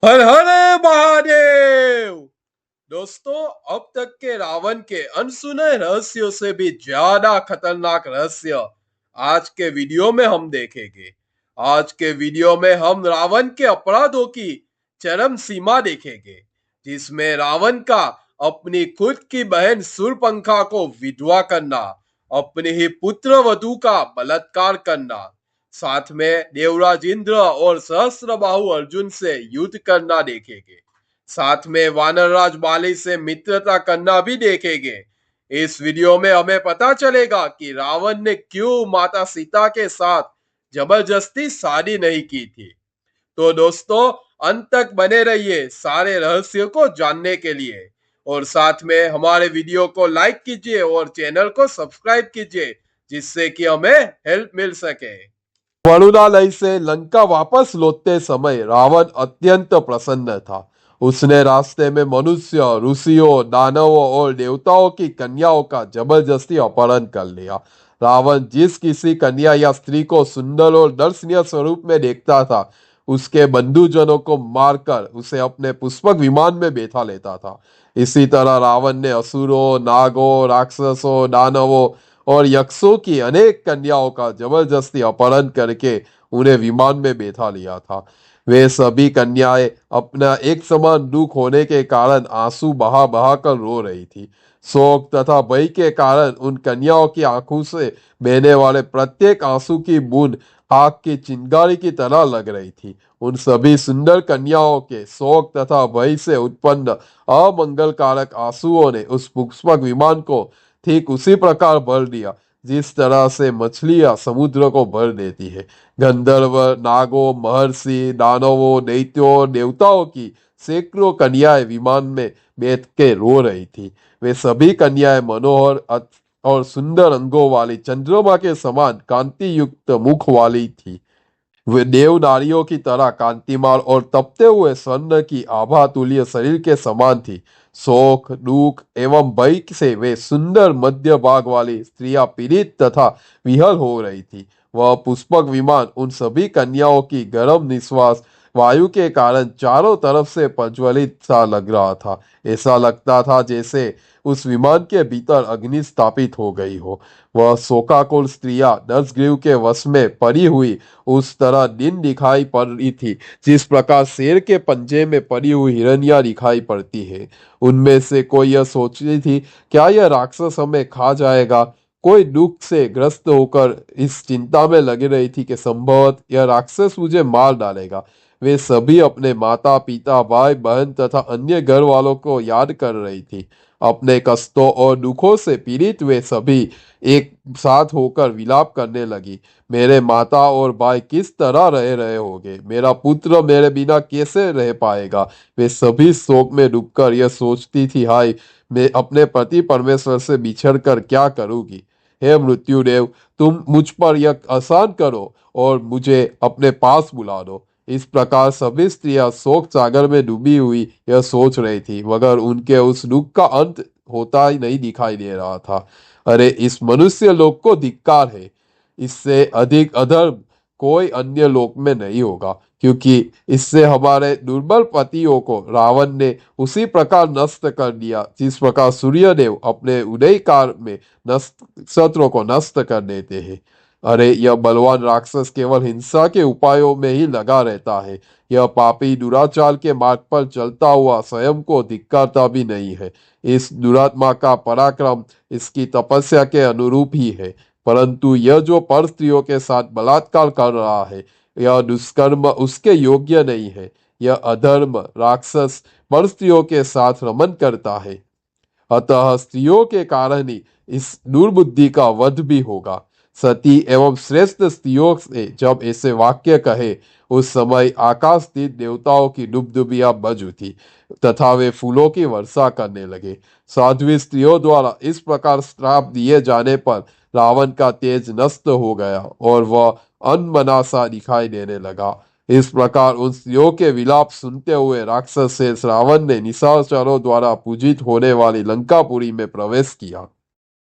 हर हर महादेव। दोस्तों, अब तक के रावण के अनसुने रहस्यों से भी ज्यादा खतरनाक रहस्य आज के वीडियो में हम देखेंगे। आज के वीडियो में हम रावण के अपराधों की चरम सीमा देखेंगे, जिसमें रावण का अपनी खुद की बहन शूर्पणखा को विधवा करना, अपनी ही पुत्र वधू का बलात्कार करना, साथ में देवराज इंद्र और सहस्त्रबाहु अर्जुन से युद्ध करना देखेंगे। साथ में वानरराज बाली से मित्रता करना भी देखेंगे। इस वीडियो में हमें पता चलेगा कि रावण ने क्यों माता सीता के साथ जबरदस्ती शादी नहीं की थी। तो दोस्तों, अंत तक बने रहिए सारे रहस्यों को जानने के लिए, और साथ में हमारे वीडियो को लाइक कीजिए और चैनल को सब्सक्राइब कीजिए, जिससे कि हमें हेल्प मिल सके। वरुणालय से लंका वापस लौटते समय रावण अत्यंत प्रसन्न था। उसने रास्ते में मनुष्य, ऋषियों, दानवों और देवताओं की कन्याओं का जबरदस्ती अपहरण कर लिया। रावण जिस किसी कन्या या स्त्री को सुंदर और दर्शनीय स्वरूप में देखता था, उसके बंधुजनों को मारकर उसे अपने पुष्पक विमान में बैठा लेता था। इसी तरह रावण ने असुरों, नागों, राक्षसों, दानवों और यक्षों की अनेक कन्याओं का जबरदस्ती अपहरण करके उन्हें विमान में बैठा लिया था। वे सभी कन्याएं अपना एक समान दुख होने के कारण आंसू बहा बहा कर रो रही थी। शोक तथा भय के कारण उन कन्याओं की आंखों से बहने वाले प्रत्येक आंसू की बूंद आग की चिंगारी की तरह लग रही थी। उन सभी सुंदर कन्याओं के शोक तथा भय से उत्पन्न अमंगलकारक आंसुओं ने उस पुष्पक विमान को ठीक उसी प्रकार भर दिया जिस तरह से मछलियां समुद्र को भर देती है। गंधर्व, नागों, महर्षि, दानवों, दैत्यों, देवताओं की सैकड़ों कन्याएं विमान में बैठ के रो रही थी। वे सभी कन्याएं मनोहर और सुंदर अंगों वाली, चंद्रमा के समान कांति युक्त मुख वाली थी। वे देव नारियों की तरह कांतिमान और तपते हुए स्वर्ण की आभा तुल्य शरीर के समान थी। शोक, दुख एवं भय से वे सुंदर मध्य भाग वाली स्त्रियां पीड़ित तथा विहल हो रही थी। वह पुष्पक विमान उन सभी कन्याओं की गर्म निश्वास वायु के कारण चारों तरफ से प्रज्वलित सा लग रहा था। ऐसा लगता था जैसे उस विमान के भीतर अग्नि स्थापित हो गई हो। वह शोकाकुल स्त्रियां दसग्रीव के वश में पड़ी हुई उस तरह दिन दिखाई पड़ रही थी जिस प्रकार शेर के पंजे में पड़ी हुई हिरनिया दिखाई पड़ती है। उनमें से कोई यह सोच रही थी, क्या यह राक्षस हमें खा जाएगा? कोई दुख से ग्रस्त होकर इस चिंता में लगी रही थी कि संभवत यह राक्षस मुझे मार डालेगा। वे सभी अपने माता पिता, भाई बहन तथा अन्य घर वालों को याद कर रही थी। अपने कष्टों और दुखों से पीड़ित वे सभी एक साथ होकर विलाप करने लगी। मेरे माता और भाई किस तरह रह रहे होंगे? मेरा पुत्र मेरे बिना कैसे रह पाएगा? वे सभी शोक में डूबकर यह सोचती थी, हाय, मैं अपने पति परमेश्वर से बिछड़ कर क्या करूंगी? हे मृत्युदेव, तुम मुझ पर यह आसान करो और मुझे अपने पास बुला दो। इस प्रकार सभी स्त्रियां शोक सागर में डूबी हुई यह सोच रही थी, मगर उनके उस दुख का अंत होता ही नहीं दिखाई दे रहा था। अरे, इस मनुष्य लोक को धिक्कार है। इससे अधिक अधर्म कोई अन्य लोक में नहीं होगा, क्योंकि इससे हमारे दुर्बल पतियों को रावण ने उसी प्रकार नष्ट कर दिया जिस प्रकार सूर्यदेव अपने उदय काल में नक्षत्रों को नष्ट कर देते हैं। अरे, यह बलवान राक्षस केवल हिंसा के उपायों में ही लगा रहता है। यह पापी दुराचार के मार्ग पर चलता हुआ स्वयं को धिक्कारता भी नहीं है। इस दुरात्मा का पराक्रम इसकी तपस्या के अनुरूप ही है, परंतु यह जो पर स्त्रियों के साथ बलात्कार कर रहा है, यह दुष्कर्म उसके योग्य नहीं है। यह अधर्म राक्षस पर स्त्रियों के साथ रमन करता है, अतः स्त्रियों के कारण ही इस दुर्बुद्धि का वध भी होगा। सती एवं श्रेष्ठ स्त्रियों से जब ऐसे वाक्य कहे, उस समय आकाश स्थित देवताओं की डुबडुबियां बज उठी तथा वे फूलों की वर्षा करने लगे। साध्वी स्त्रियों द्वारा इस प्रकार श्राप दिए जाने पर रावण का तेज नष्ट हो गया और वह अनमना सा दिखाई देने लगा। इस प्रकार उन स्त्रियों के विलाप सुनते हुए राक्षस शेष रावण ने निशाचरों द्वारा पूजित होने वाली लंकापुरी में प्रवेश किया।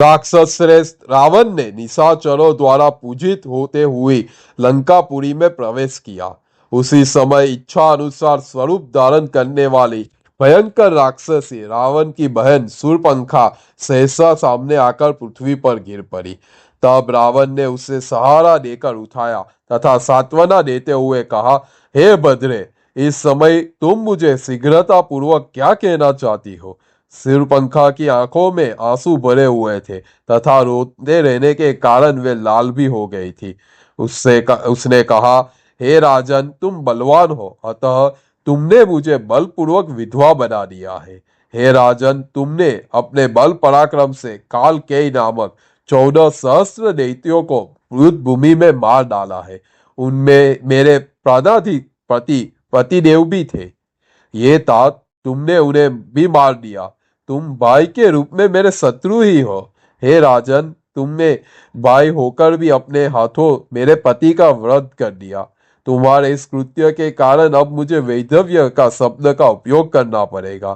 राक्षस श्रेष्ठ रावण ने निशाचरों द्वारा पूजित होते हुए लंकापुरी में प्रवेश किया। उसी समय इच्छा अनुसार स्वरूप धारण करने वाली भयंकर राक्षसी रावण की बहन शूर्पणखा सहसा सामने आकर पृथ्वी पर गिर पड़ी। तब रावण ने उसे सहारा देकर उठाया तथा सांत्वना देते हुए कहा, हे बद्रे, इस समय तुम मुझे शीघ्रता पूर्वक क्या कहना चाहती हो? शूर्पणखा की आंखों में आंसू भरे हुए थे तथा रोते रहने के कारण वे लाल भी हो गई थी। उसने कहा, हे राजन, तुम बलवान हो, अतः तुमने मुझे बलपूर्वक विधवा बना दिया है। हे राजन, तुमने अपने बल पराक्रम से कालकेय नामक 14 सहस्त्र दैत्यों को युद्ध भूमि में मार डाला है। उनमें मेरे प्राणाधिपति पतिदेव भी थे। ये तात तुमने उन्हें भी मार दिया। तुम भाई के रूप में मेरे शत्रु ही हो। हे राजन, तुमने भाई होकर भी अपने हाथों मेरे पति का वध कर दिया। तुम्हारे इस कृत्य के कारण अब मुझे वैधव्य का शब्द का उपयोग करना पड़ेगा।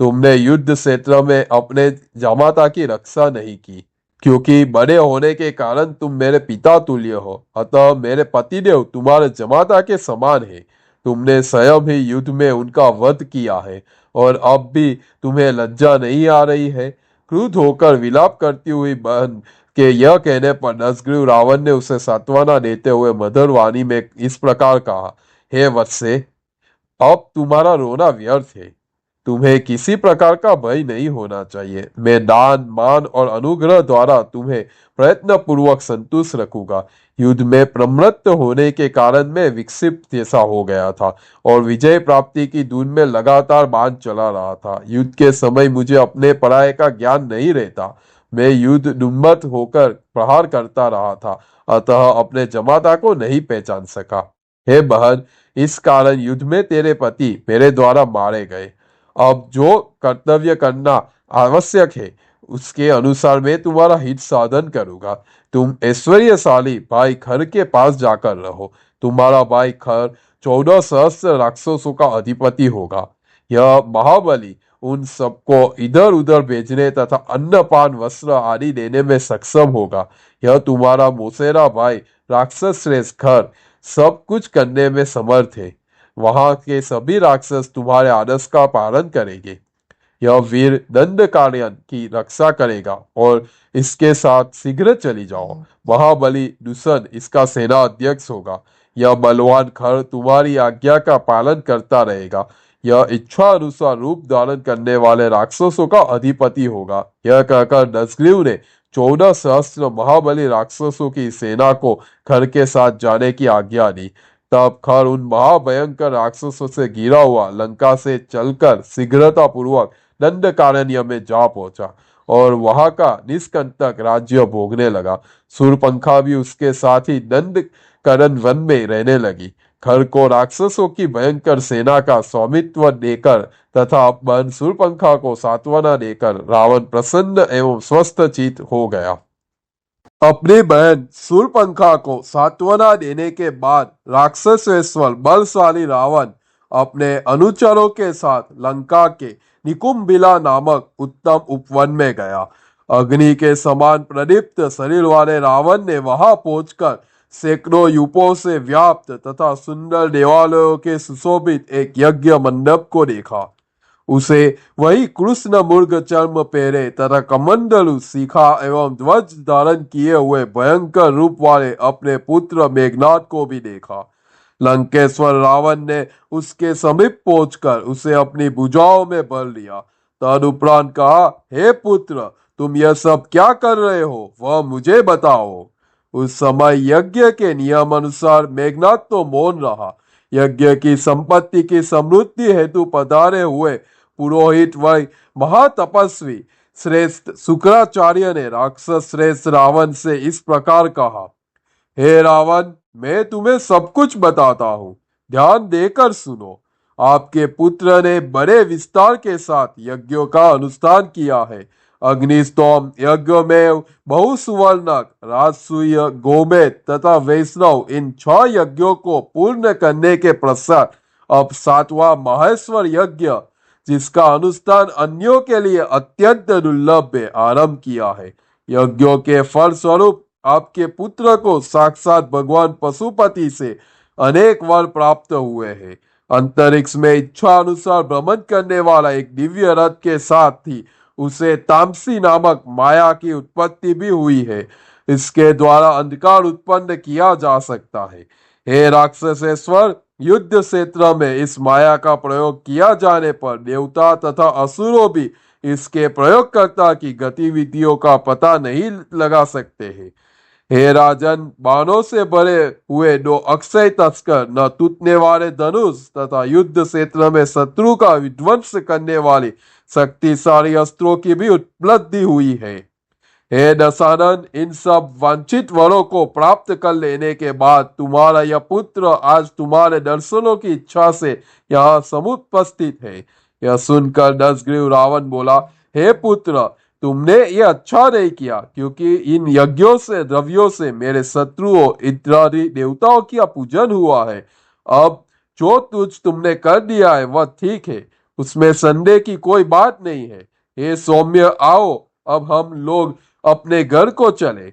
तुमने युद्ध क्षेत्र में अपने जामाता की रक्षा नहीं की, क्योंकि बड़े होने के कारण तुम मेरे पिता तुल्य हो, अतः मेरे पतिदेव तुम्हारे जमाता के समान है। तुमने स्वयं ही युद्ध में उनका वध किया है और अब भी तुम्हें लज्जा नहीं आ रही है? क्रुद्ध होकर विलाप करती हुई बहन के यह कहने पर दसग्रीव रावण ने उसे सांत्वना देते हुए मधुर वाणी में इस प्रकार कहा, हे वत्से, अब तुम्हारा रोना व्यर्थ है। तुम्हें किसी प्रकार का भय नहीं होना चाहिए। मैं दान, मान और अनुग्रह द्वारा तुम्हें प्रयत्न पूर्वक संतुष्ट रखूंगा। युद्ध में प्रमत्त होने के कारण मैं विक्षिप्त जैसा हो गया था और विजय प्राप्ति की धुन में लगातार बाण चला रहा था। युद्ध के समय मुझे अपने पराये का ज्ञान नहीं रहता। मैं युद्ध उन्मत्त होकर प्रहार करता रहा था, अतः अपने जमाता को नहीं पहचान सका। हे बहन, इस कारण युद्ध में तेरे पति मेरे द्वारा मारे गए। अब जो कर्तव्य करना आवश्यक है उसके अनुसार मैं तुम्हारा हित साधन करूंगा। तुम ऐश्वर्यशाली भाई खर के पास जाकर रहो। तुम्हारा भाई खर 14 सहस्त्र राक्षसों का अधिपति होगा। यह महाबली उन सबको इधर उधर भेजने तथा अन्न पान वस्त्र आदि देने में सक्षम होगा। यह तुम्हारा मोसेरा भाई राक्षस श्रेष्ठ खर सब कुछ करने में समर्थ है। वहां के सभी राक्षस तुम्हारे आदेश का पालन करेंगे। यह वीर दंडकारण्य की रक्षा करेगा और इसके साथ शीघ्र चली जाओ। महाबली दूषण इसका सेना अध्यक्ष होगा। यह बलवान खर तुम्हारी आज्ञा का पालन करता रहेगा। यह इच्छा अनुसार रूप धारण करने वाले राक्षसों का अधिपति होगा। यह कहकर दसग्रीव ने 14 सहस्त्र महाबली राक्षसों की सेना को खर के साथ जाने की आज्ञा दी। तब खर उन महाभयंकर राक्षसों से घिरा हुआ लंका से चलकर शीघ्रता पूर्वक दंडकारण्य में जा पहुंचा और वहां का निष्कंटक राज्य भोगने लगा। शूर्पणखा भी उसके साथ ही दंडकारण्य वन में रहने लगी। खर को राक्षसों की भयंकर सेना का स्वामित्व देकर तथा बहन शूर्पणखा को सांत्वना देकर रावण प्रसन्न एवं स्वस्थ चित्त हो गया। अपनी बहन शूर्पणखा को सांत्वना देने के बाद राक्षसेश्वर बलशाली रावण अपने अनुचरों के साथ लंका के निकुंभिला नामक उत्तम उपवन में गया। अग्नि के समान प्रदीप्त शरीर वाले रावण ने वहां पहुंचकर सैकड़ों यूपों से व्याप्त तथा सुंदर देवालयों के सुशोभित एक यज्ञ मंडप को देखा। उसे वही कृष्ण मुर्ग चर्म पहरे तथा कमंडलु शिखा एवं ध्वज धारण किए हुए भयंकर रूप वाले अपने पुत्र मेघनाथ को भी देखा। लंकेश्वर रावण ने उसके समीप पहुंचकर उसे अपनी भुजाओं में भर लिया। तदुपरांत कहा, हे पुत्र, तुम यह सब क्या कर रहे हो, वह मुझे बताओ। उस समय यज्ञ के नियम अनुसार मेघनाथ तो मौन रहा। यज्ञ की संपत्ति की समृद्धि हेतु पधारे हुए पुरोहित वही महातपस्वी श्रेष्ठ शुक्राचार्य ने राक्षस श्रेष्ठ रावण से इस प्रकार कहा, हे रावण, मैं तुम्हें सब कुछ बताता हूँ, ध्यान देकर सुनो। आपके पुत्र ने बड़े विस्तार के साथ यज्ञों का अनुष्ठान किया है। अग्निस्तोम यज्ञ में बहुसुवर्णक, राजसूय, गोमेद तथा वैष्णव इन 6 यज्ञों को पूर्ण करने के पश्चात अब 7वां महेश्वर यज्ञ, जिसका अनुष्ठान अन्यों के लिए अत्यंत दुर्लभ है, आरंभ किया है। यज्ञों के फल स्वरूप आपके पुत्र को साक्षात भगवान पशुपति से अनेक वर प्राप्त हुए हैं। अंतरिक्ष में इच्छा अनुसार भ्रमण करने वाला एक दिव्य रथ के साथ ही उसे तामसी नामक माया की उत्पत्ति भी हुई है। इसके द्वारा अंधकार उत्पन्न किया जा सकता है। हे राक्षसेश्वर, युद्ध क्षेत्र में इस माया का प्रयोग किया जाने पर देवता तथा असुरों भी इसके प्रयोगकर्ता की गतिविधियों का पता नहीं लगा सकते हैं। हे राजन, बाणों से भरे हुए दो अक्षय तस्कर, न टूटने वाले धनुष तथा युद्ध क्षेत्र में शत्रु का विध्वंस करने वाली शक्तिशाली अस्त्रों की भी उपलब्धि हुई है। हे दशानन, इन सब वांछित वरों को प्राप्त कर लेने के बाद तुम्हारा यह पुत्र आज तुम्हारे दर्शनों की इच्छा से यहाँ समुपस्थित है। यह सुनकर दशग्रीव रावण बोला, हे पुत्र, तुमने ये अच्छा नहीं किया, क्योंकि इन यज्ञों से द्रव्यों से मेरे शत्रुओं इत्यादि देवताओं का पूजन हुआ है। अब जो तुमने कर दिया है वह ठीक है, उसमें संदेह की कोई बात नहीं है। हे सौम्य, आओ अब हम लोग अपने घर को चले।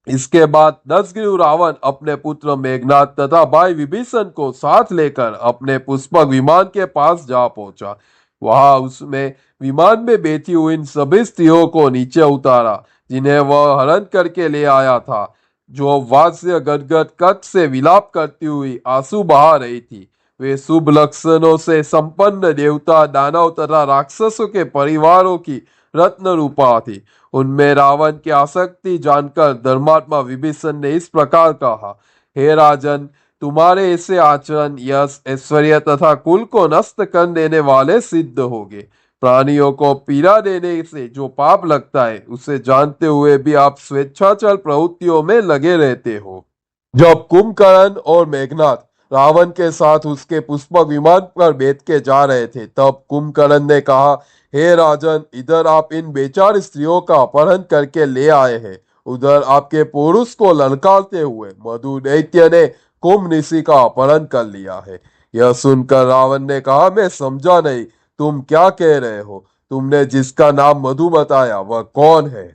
इसके बाद दशग्रीव रावण अपने पुत्र मेघनाथ तथा भाई विभीषण को साथ लेकर अपने पुष्पक विमान के पास जा पहुंचा। वहां उसमें विमान में बैठी हुई इन सभी स्त्रियों को नीचे उतारा जिन्हें वह हरण करके ले आया था, जो वास्य गदगद कंठ से विलाप करती हुई आंसू बहा रही थी। वे शुभ लक्षणों से संपन्न देवता, दानव तथा राक्षसों के परिवारों की रत्न रूपा थी। उनमें रावण की आसक्ति जानकर धर्मात्मा विभीषण ने इस प्रकार कहा, हे राजन, तुम्हारे ऐसे आचरण यश, ऐश्वर्य तथा कुल को नष्ट कर देने वाले सिद्ध होंगे। प्राणियों को पीड़ा देने से जो पाप लगता है, उसे जानते हुए भी आप स्वेच्छाचल प्रवृत्तियों में लगे रहते हो। जब कुंभकर्ण और मेघनाथ रावण के साथ उसके पुष्पक विमान पर बैठ के जा रहे थे, तब कुंभकर्ण ने कहा, हे राजन, इधर आप इन बेचारी स्त्रियों का अपहरण करके ले आए हैं, उधर आपके पुरुष को ललकारते हुए मधु दैत्य ने कुंभ ऋषि का अपहरण कर लिया है। यह सुनकर रावण ने कहा, मैं समझा नहीं, तुम क्या कह रहे हो? तुमने जिसका नाम मधु बताया वह कौन है?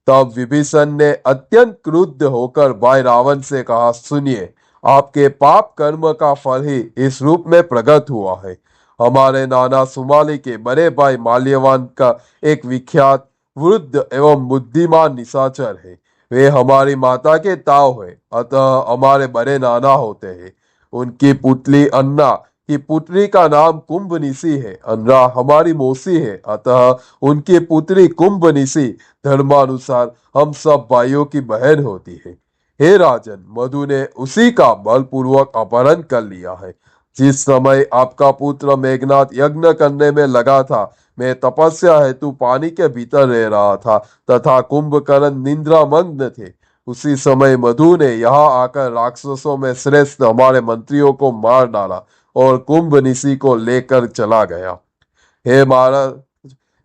तब विभीषण ने अत्यंत क्रुद्ध होकर भाई रावण से कहा, सुनिए, आपके पाप कर्म का फल ही इस रूप में प्रकट हुआ है। हमारे नाना सुमाली के बड़े भाई माल्यवान का एक विख्यात वृद्ध एवं बुद्धिमान निशाचर है। वे हमारी माता के ताऊ है, अतः हमारे बड़े नाना होते हैं। उनकी पुतली अन्ना की पुत्री का नाम कुंभनिशी है। अन्ना हमारी मौसी है, अतः उनकी पुत्री कुंभनिशी धर्मानुसार हम सब भाइयों की बहन होती है। हे राजन, मधु ने उसी का बलपूर्वक अपहरण कर लिया है। जिस समय आपका पुत्र मेघनाथ यज्ञ करने में लगा था, मैं तपस्या हेतु पानी के भीतर रह रहा था तथा कुंभकर्ण निद्रा मग्न थे। उसी समय मधु ने यहाँ आकर राक्षसों में श्रेष्ठ हमारे मंत्रियों को मार डाला और कुंभनिशी को लेकर चला गया। हे महाराज,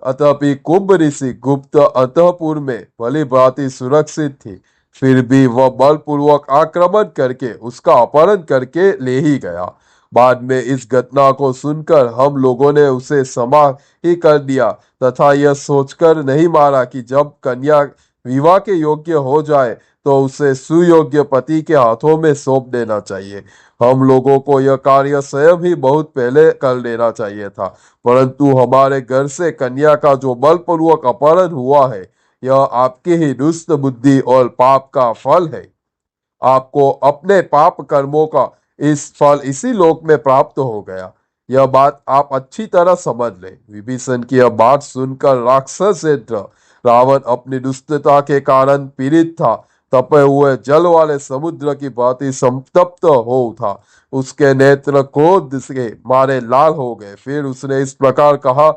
अतः कुंभ ऋषि गुप्त अंतःपुर में भली भांति सुरक्षित थी, फिर भी वह बलपूर्वक आक्रमण करके उसका अपहरण करके ले ही गया। बाद में इस घटना को सुनकर हम लोगों ने उसे क्षमा ही कर दिया तथा यह सोचकर नहीं मारा कि जब कन्या विवाह के योग्य हो जाए तो उसे सुयोग्य पति के हाथों में सौंप देना चाहिए। हम लोगों को यह कार्य स्वयं ही बहुत पहले कर लेना चाहिए था, परंतु हमारे घर से कन्या का जो बलपूर्वक अपहरण हुआ है, यह आपकी ही दुष्ट बुद्धि और पाप का फल है। आपको अपने पाप कर्मों का इस फल इसी लोक में प्राप्त हो गया। यह बात आप अच्छी तरह समझ लें। विभीषण की यह बात सुनकर राक्षस रावण अपनी दुष्टता के कारण पीड़ित था। तपे हुए जल वाले समुद्र की भांति संतप्त हो उठा। उसके नेत्र क्रोध से मारे लाल हो गए। फिर उसने इस प्रकार कहा,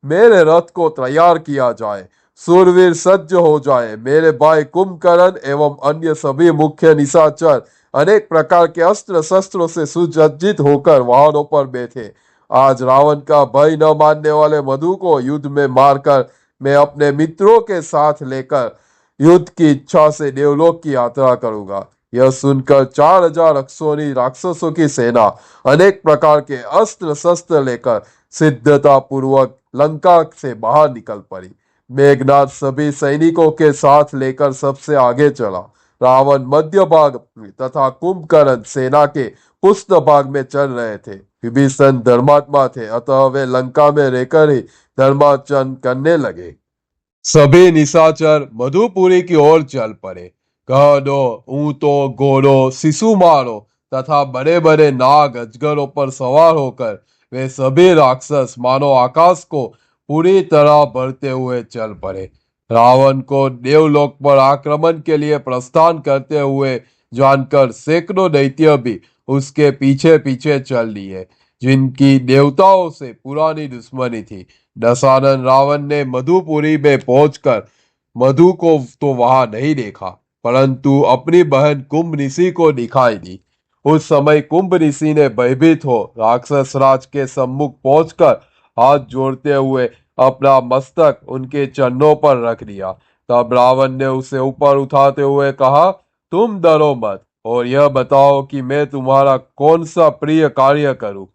मेरे रथ को तैयार किया जाए, सूरवीर सज्ज हो जाए। मेरे भाई कुंभकर्ण एवं अन्य सभी मुख्य निशाचर अनेक प्रकार के अस्त्र शस्त्रों से सुसज्जित होकर वाहनों पर बैठे। आज रावण का भय न मानने वाले मधु को युद्ध में मारकर मैं अपने मित्रों के साथ लेकर युद्ध की इच्छा से देवलोक की यात्रा करूंगा। यह सुनकर 4000 अक्षौणी राक्षसों की सेना अनेक प्रकार के अस्त्र शस्त्र लेकर सिद्धता पूर्वक लंका से बाहर निकल पड़ी। मेघनाथ सभी सैनिकों के साथ लेकर सबसे आगे चला। रावण मध्य भाग में तथा कुंभकर्ण सेना के पुष्ट भाग में चल रहे थे। विभीषण धर्मात्मा थे, अतः वे लंका में रहकर ही धर्माचरण करने लगे। सभी निशाचर मधुपुरी की ओर चल पड़े। गधों, ऊंटों, घोड़ों, शिशु मारो तथा बड़े बड़े नाग अजगरों पर सवार होकर वे सभी राक्षस मानो आकाश को पूरी तरह भरते हुए चल पड़े। रावण को देवलोक पर आक्रमण के लिए प्रस्थान करते हुए जानकर सैकड़ों दैत्य भी उसके पीछे पीछे चल दिए, जिनकी देवताओं से पुरानी दुश्मनी थी। दशानन रावण ने मधुपुरी में पहुंचकर मधु को तो वहां नहीं देखा, परंतु अपनी बहन कुंभनिशी को दिखाई दी। उस समय कुंभनिशी ने भयभीत हो राक्षस राज के सम्मुख पहुंचकर हाथ जोड़ते हुए अपना मस्तक उनके चरणों पर रख दिया। तब रावण ने उसे ऊपर उठाते हुए कहा, तुम डरो मत और यह बताओ कि मैं तुम्हारा कौन सा प्रिय कार्य करूं।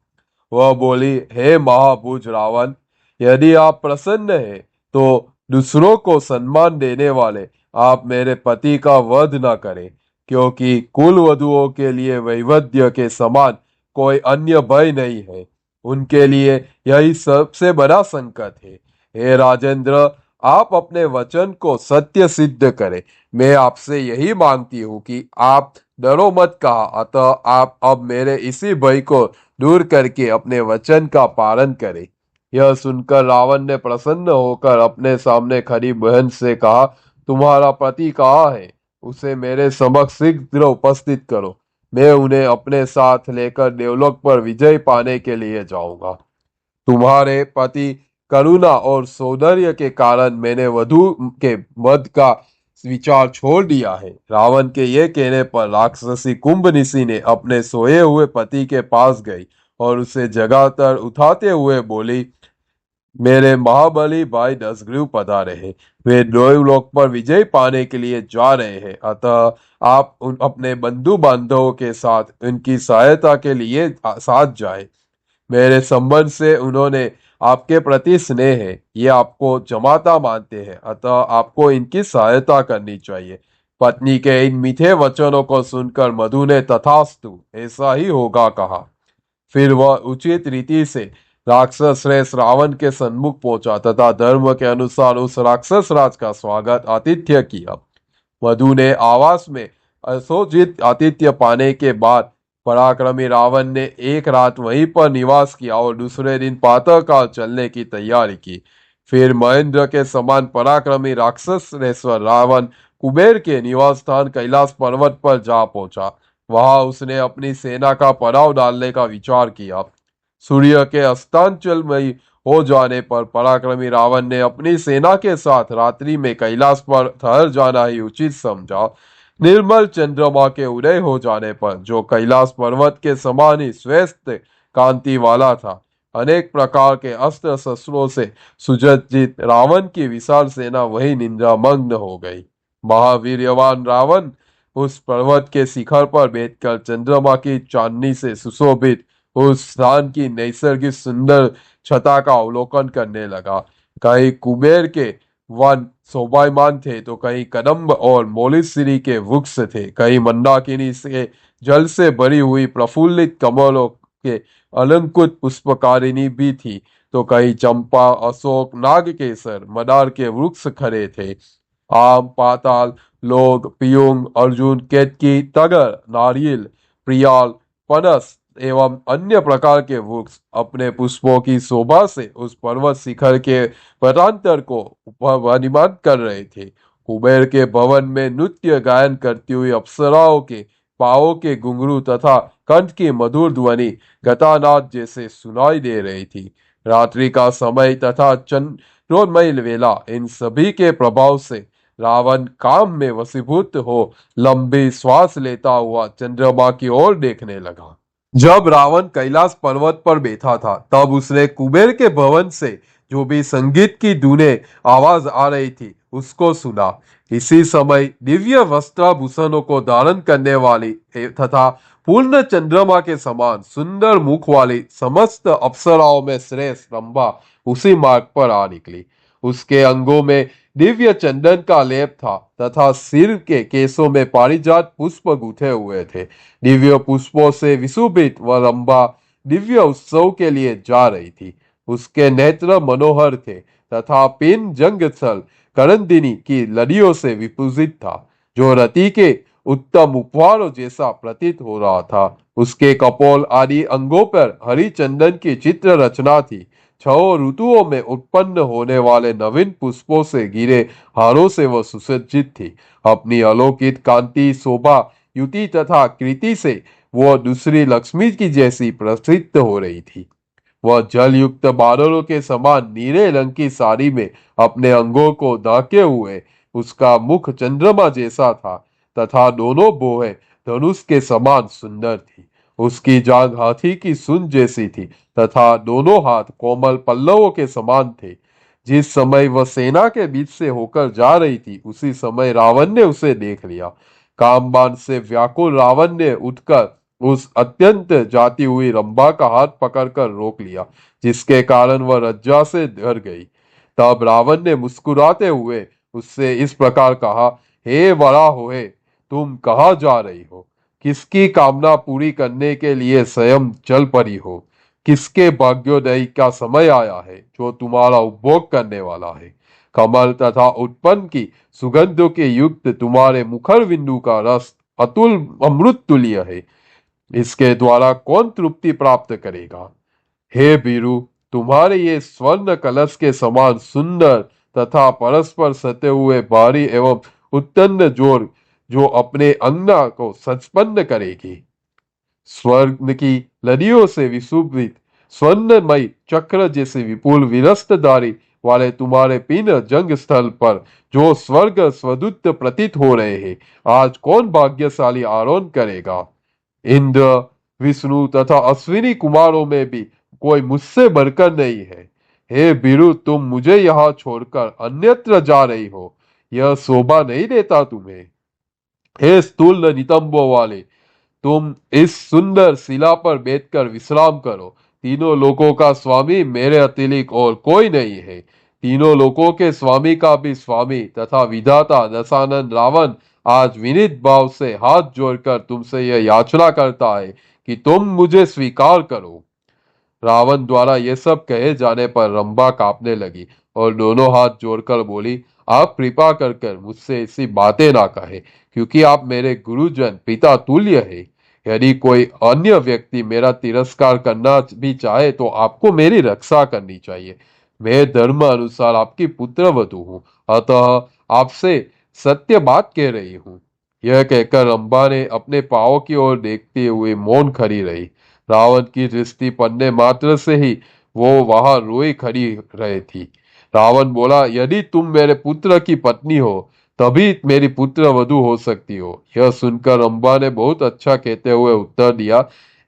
वह बोली, हे महाभुज रावण, यदि आप प्रसन्न हैं तो दूसरों को सम्मान देने वाले आप मेरे पति का वध न करें, क्योंकि कुल वधुओं के लिए वैवध्य के समान कोई अन्य भय नहीं है। उनके लिए यही सबसे बड़ा संकट है। हे राजेंद्र, आप अपने वचन को सत्य सिद्ध करें। मैं आपसे यही मांगती हूँ कि आप डरो मत कहा, अतः आप अब मेरे इसी भय को दूर करके अपने वचन का पालन करें। यह सुनकर रावण ने प्रसन्न होकर अपने सामने खड़ी बहन से कहा, तुम्हारा पति कहाँ है? उसे मेरे समक्ष शीघ्र उपस्थित करो। मैं उन्हें अपने साथ लेकर देवलोक पर विजय पाने के लिए जाऊंगा। तुम्हारे पति करुणा और सौंदर्य के कारण मैंने वधु के वध का विचार छोड़ दिया है। रावण के ये कहने पर राक्षसी कुंभनिशी ने अपने सोए हुए पति के पास गई और उसे जगाकर उठाते हुए बोली, मेरे महाबली भाई दशग्रीव पधारे हैं। वे देवलोक पर विजय पाने के लिए जा रहे हैं, अतः आप अपने बंधु बांधवों के साथ उनकी सहायता के लिए साथ जाए। मेरे संबंध से उन्होंने आपके प्रति स्नेह है, ये आपको जमाता मानते हैं, अतः आपको इनकी सहायता करनी चाहिए। पत्नी के इन मीठे वचनों को सुनकर मधु ने तथास्तु, ऐसा ही होगा कहा। फिर वह उचित रीति से राक्षस श्रेष्ठ रावण के सन्मुख पहुंचा तथा धर्म के अनुसार उस राक्षस राज का स्वागत आतिथ्य किया। मधु ने आवास में असोचित आतिथ्य पाने के बाद पराक्रमी रावण ने एक रात वहीं पर निवास किया और दूसरे दिन प्रातःकाल चलने की तैयारी की। फिर महेंद्र के समान पराक्रमी राक्षस श्रेष्ठ रावण कुबेर के निवास स्थान कैलाश पर्वत पर जा पहुंचा। वहां उसने अपनी सेना का पड़ाव डालने का विचार किया। सूर्य के अस्तांचलमयी हो जाने पर पराक्रमी रावण ने अपनी सेना के साथ रात्रि में कैलाश पर ठहर जाना ही उचित समझा। निर्मल चंद्रमा के उदय हो जाने पर, जो कैलाश पर्वत के समान ही श्वेत कांति वाला था, अनेक प्रकार के अस्त्र शस्त्रों से सुसज्जित रावण की विशाल सेना वही निंद्रामग्न हो गई। महावीर्यवान रावण उस पर्वत के शिखर पर बैठकर चंद्रमा की चांदनी से सुशोभित उस स्थान की नैसर्गिक सुंदर छटा का अवलोकन करने लगा। कहीं कुबेर के वन शोभायमान थे तो कहीं कदम्ब और मोलिश्री के वृक्ष थे, कहीं मंदाकिनी से जल से भरी हुई प्रफुल्लित कमलों के अलंकृत पुष्पकारिणी भी थी, तो कहीं चंपा, अशोक, नागकेसर, मदार के वृक्ष खड़े थे। आम, पाताल, लोग, पियुंग, अर्जुन, केतकी, तगर, नारियल, प्रियाल, पनस एवं अन्य प्रकार के वृक्ष अपने पुष्पों की शोभा से उस पर्वत शिखर के पदांतर को वनिमान कर रहे थे। कुबेर के भवन में नृत्य गायन करती हुई अप्सराओं के पाँवों के घुंघरू तथा कंठ की मधुर ध्वनि गतानाद जैसे सुनाई दे रही थी। रात्रि का समय तथा चंद्रोदय वेला, इन सभी के प्रभाव से रावण काम में वशीभूत हो लंबी श्वास लेता हुआ चंद्रमा की ओर देखने लगा। जब रावण कैलाश पर्वत पर बैठा था तब उसने कुबेर के भवन से जो भी संगीत की धुनें आवाज आ रही थी उसको सुना। इसी समय दिव्य वस्त्राभूषणों को धारण करने वाली तथा पूर्ण चंद्रमा के समान सुंदर मुख वाली समस्त अप्सराओं में श्रेष्ठ रंभा उसी मार्ग पर आ निकली। उसके अंगों में दिव्य चंदन का लेप था तथा सिर के केसों में पारिजात पुष्प गूंथे हुए थे। दिव्य पुष्पों से विशोभित वह रंभा दिव्य उत्सव के लिए जा रही थी। उसके नेत्र मनोहर थे तथा पिन जंगस्थल करंदिनी की लड़ियों से विपूजित था, जो रति के उत्तम उपहारों जैसा प्रतीत हो रहा था। उसके कपोल आदि अंगों पर हरी चंदन की चित्र रचना थी। छह ऋतुओं में उत्पन्न होने वाले नवीन पुष्पों से घिरे हारों से वह सुसज्जित थी। अपनी अलौकिक कांति, शोभा, युति तथा कृति से वह दूसरी लक्ष्मी की जैसी प्रसिद्ध हो रही थी। वह जल युक्त बादलों के समान नीले रंग की साड़ी में अपने अंगों को ढके हुए, उसका मुख चंद्रमा जैसा था तथा दोनों भौहें धनुष के समान सुंदर थी। उसकी जांघ हाथी की सूंड जैसी थी तथा दोनों हाथ कोमल पल्लवों के समान थे। जिस समय वह सेना के बीच से होकर जा रही थी, उसी समय रावण ने उसे देख लिया। कामबान से व्याकुल रावण ने उठकर उस अत्यंत जाती हुई रंभा का हाथ पकड़कर रोक लिया, जिसके कारण वह लज्जा से डर गई। तब रावण ने मुस्कुराते हुए उससे इस प्रकार कहा, हे बड़ा होए, तुम कहाँ जा रही हो? किसकी कामना पूरी करने के लिए स्वयं चल पड़ी हो? किसके भाग्योदय का समय आया है जो तुम्हारा उपभोग करने वाला है? कमल तथा उत्पन्न की सुगंधों के युक्त तुम्हारे मुखर बिंदु का रस अतुल अमृत तुल्य है। इसके द्वारा कौन तृप्ति प्राप्त करेगा? हे बीरू, तुम्हारे ये स्वर्ण कलश के समान सुंदर तथा परस्पर सटे हुए भारी एवं उत्तन्न जोर जो अपने अंगना को संपन्न करेगी। स्वर्ग की लड़ियों से विशोभित स्वर्णमय चक्र जैसे विपुल विरस्तदारी वाले तुम्हारे पिन जंग स्थल पर जो स्वर्ग स्वदूत प्रतीत हो रहे हैं, आज कौन भाग्यशाली आरोहण करेगा? इंद्र, विष्णु तथा अश्विनी कुमारों में भी कोई मुझसे बढ़कर नहीं है। हे बीरू, तुम मुझे यहाँ छोड़कर अन्यत्र जा रही हो, यह शोभा नहीं देता तुम्हें। हे स्थूल नितंबों वाले, तुम इस सुंदर शिला पर बैठकर विश्राम करो। तीनों लोकों का स्वामी मेरे अतिरिक्त और कोई नहीं है। तीनों लोकों के स्वामी का भी स्वामी तथा विधाता दशानन रावण आज विनीत भाव से हाथ जोड़कर तुमसे यह याचना करता है कि तुम मुझे स्वीकार करो। रावण द्वारा ये सब कहे जाने पर रंभा कांपने लगी और दोनों हाथ जोड़कर बोली, आप कृपा कर कर मुझसे ऐसी बातें ना कहे, क्योंकि आप मेरे गुरुजन पिता तुल्य है। यदि कोई अन्य व्यक्ति मेरा तिरस्कार करना भी चाहे तो आपको मेरी रक्षा करनी चाहिए। मैं धर्म अनुसार आपकी पुत्र वधू हूँ, अतः आपसे सत्य बात कह रही हूँ। यह कहकर रंभा ने अपने पांव की ओर देखते हुए मौन खड़ी रही। रावण की दृष्टि पड़ने मात्र से ही वो वहां रोई खड़ी रही थी। रावण बोला, यदि तुम मेरे पुत्र की पत्नी हो तभी मेरी पुत्र वधू हो सकती हो। यह सुनकर रंभा ने बहुत अच्छा कहते हुए उत्तर दिया,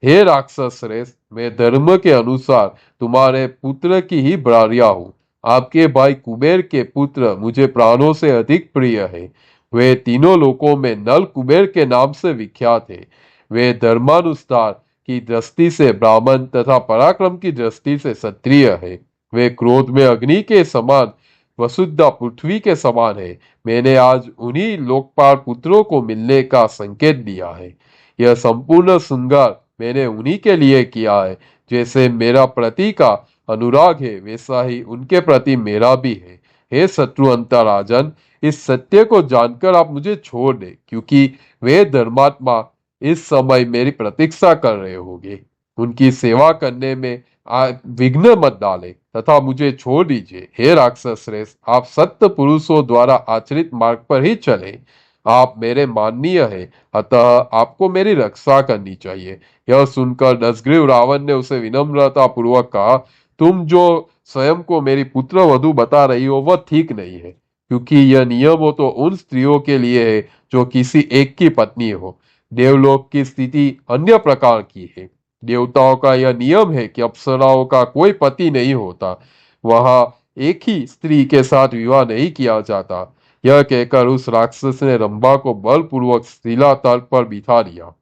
हे राक्षस श्रेष्ठ, मैं धर्म के अनुसार तुम्हारे पुत्र की ही भार्या हूँ। आपके भाई कुबेर के पुत्र मुझे प्राणों से अधिक प्रिय है। वे तीनों लोकों में नल कुबेर के नाम से विख्यात है। वे धर्मानुसार की दृष्टि से ब्राह्मण तथा पराक्रम की दृष्टि से क्षत्रिय है। वे क्रोध में अग्नि के समान, वसुधा पृथ्वी के समान है। मैंने आज उन्हीं लोकपाल पुत्रों को मिलने का संकेत दिया है। यह संपूर्ण श्रृंगार मैंने उन्हीं के लिए किया है। जैसे मेरा प्रति का अनुराग है, वैसा ही उनके प्रति मेरा भी है। हे शत्रुअंता राजन, इस सत्य को जानकर आप मुझे छोड़ दे, क्योंकि वे धर्मात्मा इस समय मेरी प्रतीक्षा कर रहे होंगे। उनकी सेवा करने में विघ्न मत डाले तथा मुझे छोड़ दीजिए। हे राक्षस श्रेष्ठ, आप सत्य पुरुषों द्वारा आचरित मार्ग पर ही चले। आप मेरे माननीय हैं, अतः आपको मेरी रक्षा करनी चाहिए। यह सुनकर दशग्रीव रावण ने उसे विनम्रता पूर्वक कहा, तुम जो स्वयं को मेरी पुत्र वधू बता रही हो वह ठीक नहीं है, क्योंकि यह नियम हो तो उन स्त्रियों के लिए है जो किसी एक की पत्नी हो। देवलोक की स्थिति अन्य प्रकार की है। देवताओं का यह नियम है कि अप्सराओं का कोई पति नहीं होता, वहां एक ही स्त्री के साथ विवाह नहीं किया जाता। यह कहकर उस राक्षस ने रंभा को बलपूर्वक शिला तल पर बिठा दिया।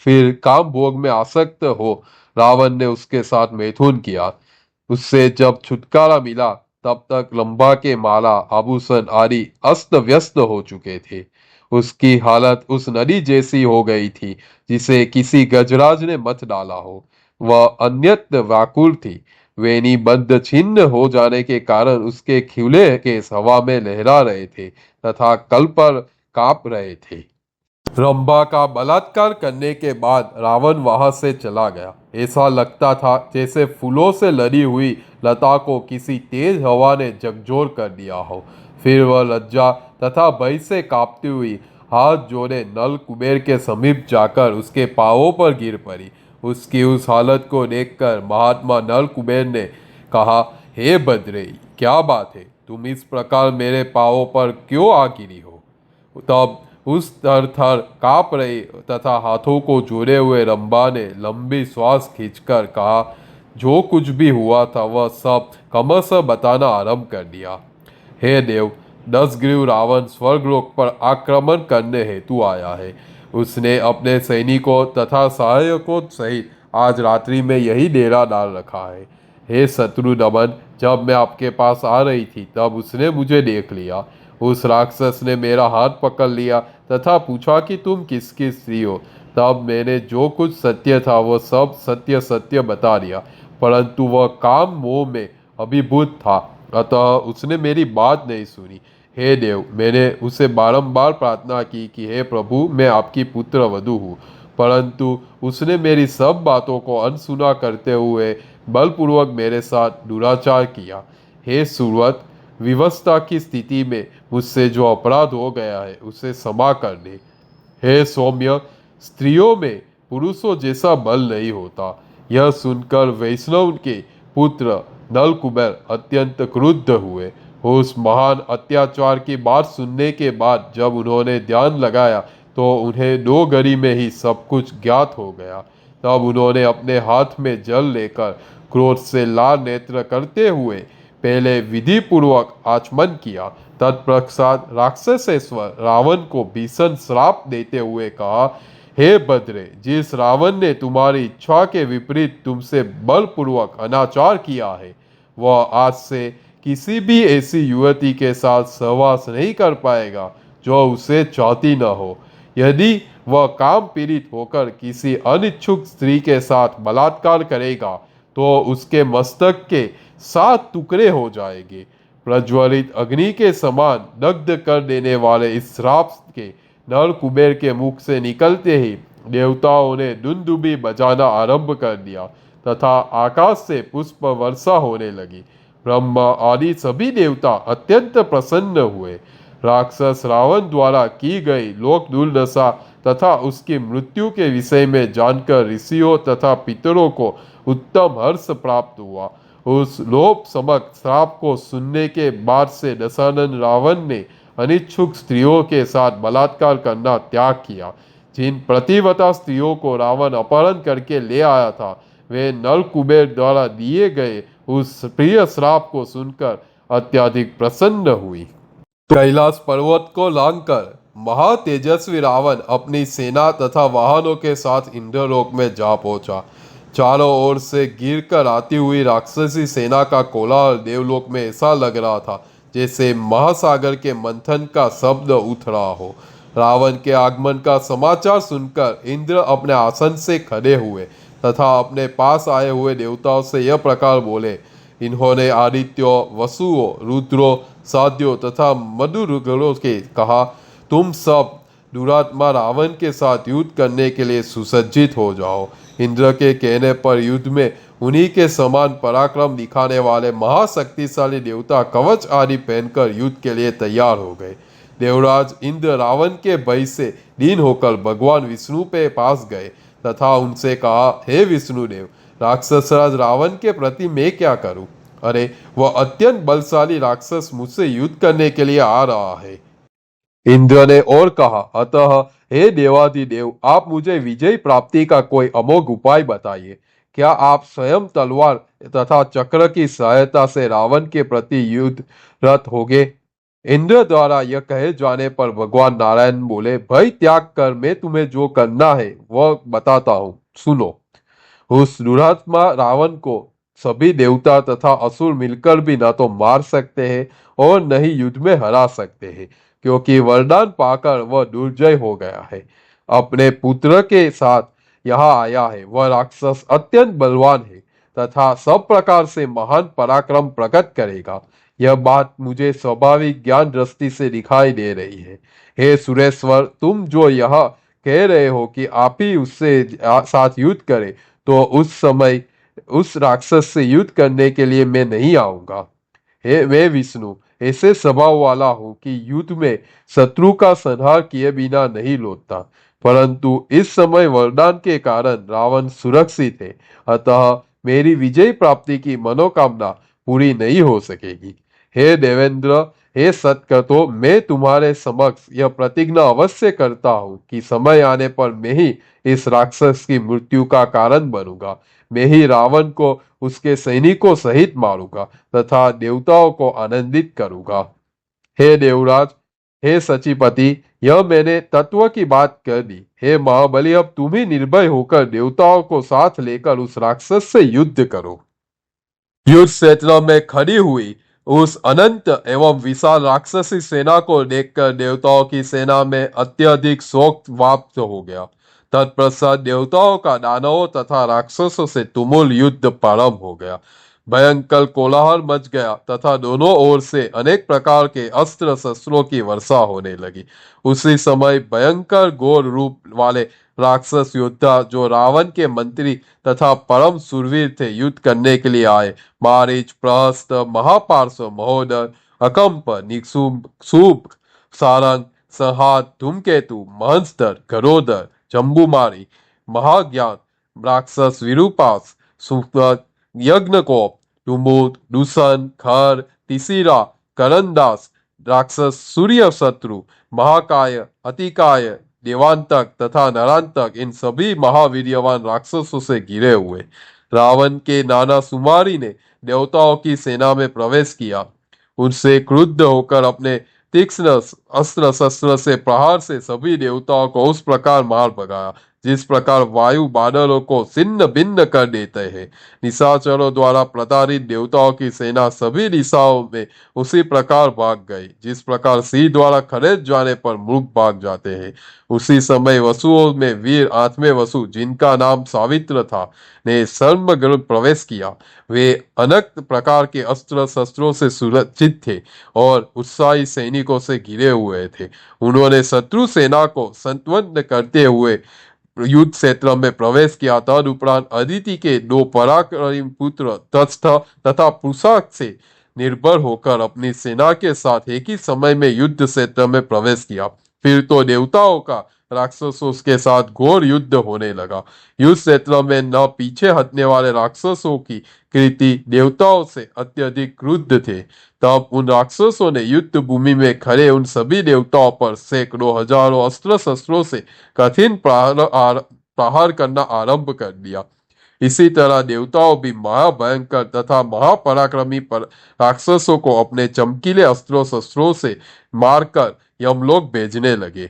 फिर काम भोग में आसक्त हो रावण ने उसके साथ मैथुन किया। उससे जब छुटकारा मिला तब तक रंभा के माला आभूषण आदि अस्त व्यस्त हो चुके थे। उसकी हालत उस नदी जैसी हो गई थी जिसे किसी गजराज ने मत डाला हो। वह अन्यत्र व्याकुल थी। वेणी बद्ध छिन्न हो जाने के कारण उसके खिले केस हवा में लहरा रहे थे तथा कल पर कांप रहे थे। रंभा का बलात्कार करने के बाद रावण वहां से चला गया। ऐसा लगता था जैसे फूलों से लदी हुई लता को किसी तेज हवा ने झकझोर कर दिया हो। फिर वह लज्जा तथा भय से कांपती हुई हाथ जोड़े नल कुबेर के समीप जाकर उसके पांवों पर गिर पड़ी। उसकी उस हालत को देखकर महात्मा नल कुबेर ने कहा, हे बद्रे, क्या बात है? तुम इस प्रकार मेरे पांवों पर क्यों आ गिरी हो? तब उस थर थर कांप रही तथा हाथों को जोड़े हुए रंभा ने लंबी श्वास खींचकर कहा, जो कुछ भी हुआ था वह सब क्रमशः बताना आरंभ कर दिया। हे देव, 10 ग्रीव रावण स्वर्गलोक पर आक्रमण करने हेतु आया है। उसने अपने सैनिकों तथा सहायकों सहित आज रात्रि में यही डेरा डाल रखा है। हे शत्रु दमन, जब मैं आपके पास आ रही थी तब उसने मुझे देख लिया। उस राक्षस ने मेरा हाथ पकड़ लिया तथा पूछा कि तुम किसकी स्त्री हो। तब मैंने जो कुछ सत्य था वह सब सत्य सत्य बता दिया, परंतु वह काम मोह में अभिभूत था, अतः उसने मेरी बात नहीं सुनी। हे देव, मैंने उसे बारंबार प्रार्थना की कि हे प्रभु, मैं आपकी पुत्र वधू हूँ, परंतु उसने मेरी सब बातों को अनसुना करते हुए बलपूर्वक मेरे साथ दुराचार किया। हे सुरवत, विवशता की स्थिति में मुझसे जो अपराध हो गया है उसे क्षमा कर दे। हे सौम्य, स्त्रियों में पुरुषों जैसा बल नहीं होता। यह सुनकर वैष्णव के पुत्र नल कुबेर अत्यंत क्रुद्ध हुए। उस महान अत्याचार की बात सुनने के बाद जब उन्होंने ध्यान लगाया तो उन्हें 2 घड़ी में ही सब कुछ ज्ञात हो गया। तब उन्होंने अपने हाथ में जल लेकर क्रोध से लाल नेत्र करते हुए पहले विधि पूर्वक आचमन किया। तत्पश्चात राक्षसेश्वर रावण को भीषण श्राप देते हुए कहा, हे बद्रे, जिस रावण ने तुम्हारी इच्छा के विपरीत तुमसे बलपूर्वक अनाचार किया है वह आज से किसी भी ऐसी युवती के साथ सहवास नहीं कर पाएगा जो उसे चाहती न हो। यदि वह काम पीड़ित होकर किसी अनिच्छुक स्त्री के साथ बलात्कार करेगा तो उसके मस्तक के 7 टुकड़े हो जाएंगे। प्रज्वलित अग्नि के समान दग्ध कर देने वाले इस श्राप के नल कुबेर के मुख से निकलते ही देवताओं ने दुंदुबी बजाना आरंभ कर दिया तथा आकाश से पुष्प वर्षा होने लगी। ब्रह्मा आदि सभी देवता अत्यंत प्रसन्न हुए। राक्षस रावण द्वारा की गई लोक दुर्दशा तथा उसकी मृत्यु के विषय में जानकर ऋषियों तथा पितरों को उत्तम हर्ष प्राप्त हुआ। उस लोभ समक श्राप को सुनने के बाद से दशानन रावण ने अनिच्छुक स्त्रियों के साथ बलात्कार करना त्याग किया। जिन प्रतिवता स्त्रियों को रावण अपहरण करके ले आया था वे नल कुबेर द्वारा दिए गए उस प्रिय श्राप को सुनकर अत्यधिक प्रसन्न हुई। कैलाश पर्वत को लांघकर महातेजस्वी रावण अपनी सेना तथा वाहनों के साथ इंद्रलोक में जा पहुंचा। चारों ओर से गिर कर आती हुई राक्षसी सेना का कोलाहल देवलोक में ऐसा लग रहा था जैसे महासागर के मंथन का शब्द उठ रहा हो। रावण के आगमन का समाचार सुनकर इंद्र अपने आसन से खड़े हुए तथा अपने पास आए हुए देवताओं से यह प्रकार बोले। इन्होंने आदित्यों, वसुओं, रुद्रों, साध्यों तथा मधुरुगणों के कहा, तुम सब दुरात्मा रावण के साथ युद्ध करने के लिए सुसज्जित हो जाओ। इंद्र के कहने पर युद्ध में उन्हीं के समान पराक्रम दिखाने वाले महाशक्तिशाली देवता कवच आदि पहनकर युद्ध के लिए तैयार हो गए। देवराज इंद्र रावण के भय से दीन होकर भगवान विष्णु के पास गए तथा उनसे कहा, हे विष्णुदेव, राक्षसराज रावण के प्रति मैं क्या करूं? अरे, वह अत्यंत बलशाली राक्षस मुझसे युद्ध करने के लिए आ रहा है। इंद्र ने और कहा, अतः हे देवाधिदेव, आप मुझे विजय प्राप्ति का कोई अमोघ उपाय बताइए। क्या आप स्वयं तलवार तथा चक्र की सहायता से रावण के प्रति युद्ध रत होगे? इंद्र द्वारा यह कहे जाने पर भगवान नारायण बोले, भय त्याग कर मैं तुम्हें जो करना है वह बताता हूँ, सुनो। उस दुरात्मा रावण को सभी देवता तथा असुर मिलकर भी न तो मार सकते हैं और न ही युद्ध में हरा सकते हैं, क्योंकि वरदान पाकर वह दुर्जय हो गया है। अपने पुत्र के साथ यहाँ आया है। वह राक्षस अत्यंत बलवान है तथा सब प्रकार से महान पराक्रम प्रकट करेगा। यह बात मुझे स्वाभाविक ज्ञान दृष्टि से दिखाई दे रही है। हे सुरेश्वर, तुम जो यह कह रहे हो कि आप ही उससे साथ युद्ध करें, तो उस समय उस राक्षस से युद्ध करने के लिए मैं नहीं आऊंगा। हे मैं विष्णु ऐसे स्वभाव वाला हूं कि युद्ध में शत्रु का संहार किए बिना नहीं लौटता, परंतु इस समय वरदान के कारण रावण सुरक्षित है, अतः मेरी विजय प्राप्ति की मनोकामना पूरी नहीं हो सकेगी। हे देवेंद्र, हे सत्कर्तो, मैं तुम्हारे समक्ष यह प्रतिज्ञा अवश्य करता हूँ कि समय आने पर मैं ही इस राक्षस की मृत्यु का कारण बनूंगा। मैं ही रावण को उसके सैनिकों सहित मारूंगा तथा देवताओं को आनंदित करूंगा। हे देवराज, हे सचिपति, यह मैंने तत्व की बात कर दी। हे महाबली, अब तुम ही निर्भय होकर देवताओं को साथ लेकर उस राक्षस से युद्ध करो। युद्ध क्षेत्र में खड़ी हुई उस अनंत एवं विशाल राक्षसी सेना को देखकर देवताओं की सेना में अत्यधिक शोक व्याप्त हो गया। तत्पश्चात देवताओं का दानवों तथा राक्षसों से तुमुल युद्ध प्रारंभ हो गया। भयंकर कोलाहल मच गया तथा दोनों ओर से अनेक प्रकार के अस्त्र शस्त्रों की वर्षा होने लगी। उसी समय भयंकर घोर रूप वाले राक्षस योद्धा, जो रावण के मंत्री तथा परम सुरवीर थे, युद्ध करने के लिए आए। मारीच, प्रहस्त, महापार्श्व, महोदर, अकंप, निशुंभ, सूप, सारंग, संहार, धूमकेतु, महंसधर, गरोदर, जम्बूमारी, महाज्ञान, राक्षस विरूपास, सुपद, यज्ञकोप, डुमुद, दूषण, खर, तिसिरा, करंदास, राक्षस सूर्य शत्रु, महाकाय, अतिकाय, देवांतक तथा नरांतक, इन सभी महावीर्यवान राक्षसों से घिरे हुए रावण के नाना सुमारी ने देवताओं की सेना में प्रवेश किया। उनसे क्रुद्ध होकर अपने तीक्ष्ण अस्त्र शस्त्र से प्रहार से सभी देवताओं को उस प्रकार मार भगाया जिस प्रकार वायु बादलों को छिन्न भिन्न कर देते हैं। निशाचरों द्वारा प्रताड़ित देवताओं की सेना सभी दिशाओं में उसी प्रकार भाग गई जिस प्रकार सिंह द्वारा खदेड़ जाने पर मृग भाग जाते हैं। उसी समय वसुओं में वीर 8वें वसु, जिनका नाम सावित्र था, ने सर्वगृह प्रवेश किया। वे अनेक प्रकार के अस्त्र शस्त्रों से सुरक्षित थे और उत्साही सैनिकों से घिरे हुए थे। उन्होंने शत्रु सेना को संतवंत करते हुए युद्ध क्षेत्र में प्रवेश किया। तदुपरांत अदिति के 2 पराक्रमी पुत्र तस्थ तथा पुषाक से निर्भर होकर अपनी सेना के साथ एक ही समय में युद्ध क्षेत्र में प्रवेश किया। फिर तो देवताओं का राक्षसों के साथ घोर युद्ध होने लगा। युद्ध क्षेत्र में न पीछे हटने वाले राक्षसों की कृति देवताओं से अत्यधिक क्रुद्ध थे। तब उन राक्षसों ने युद्ध भूमि में खड़े उन सभी देवताओं पर सैकड़ों हजारों अस्त्र शस्त्रों से कठिन प्रहार करना आरंभ कर दिया। इसी तरह देवताओं भी महाभयंकर तथा महापराक्रमी पर राक्षसों को अपने चमकीले अस्त्रों शस्त्रों से मारकर यमलोक भेजने लगे।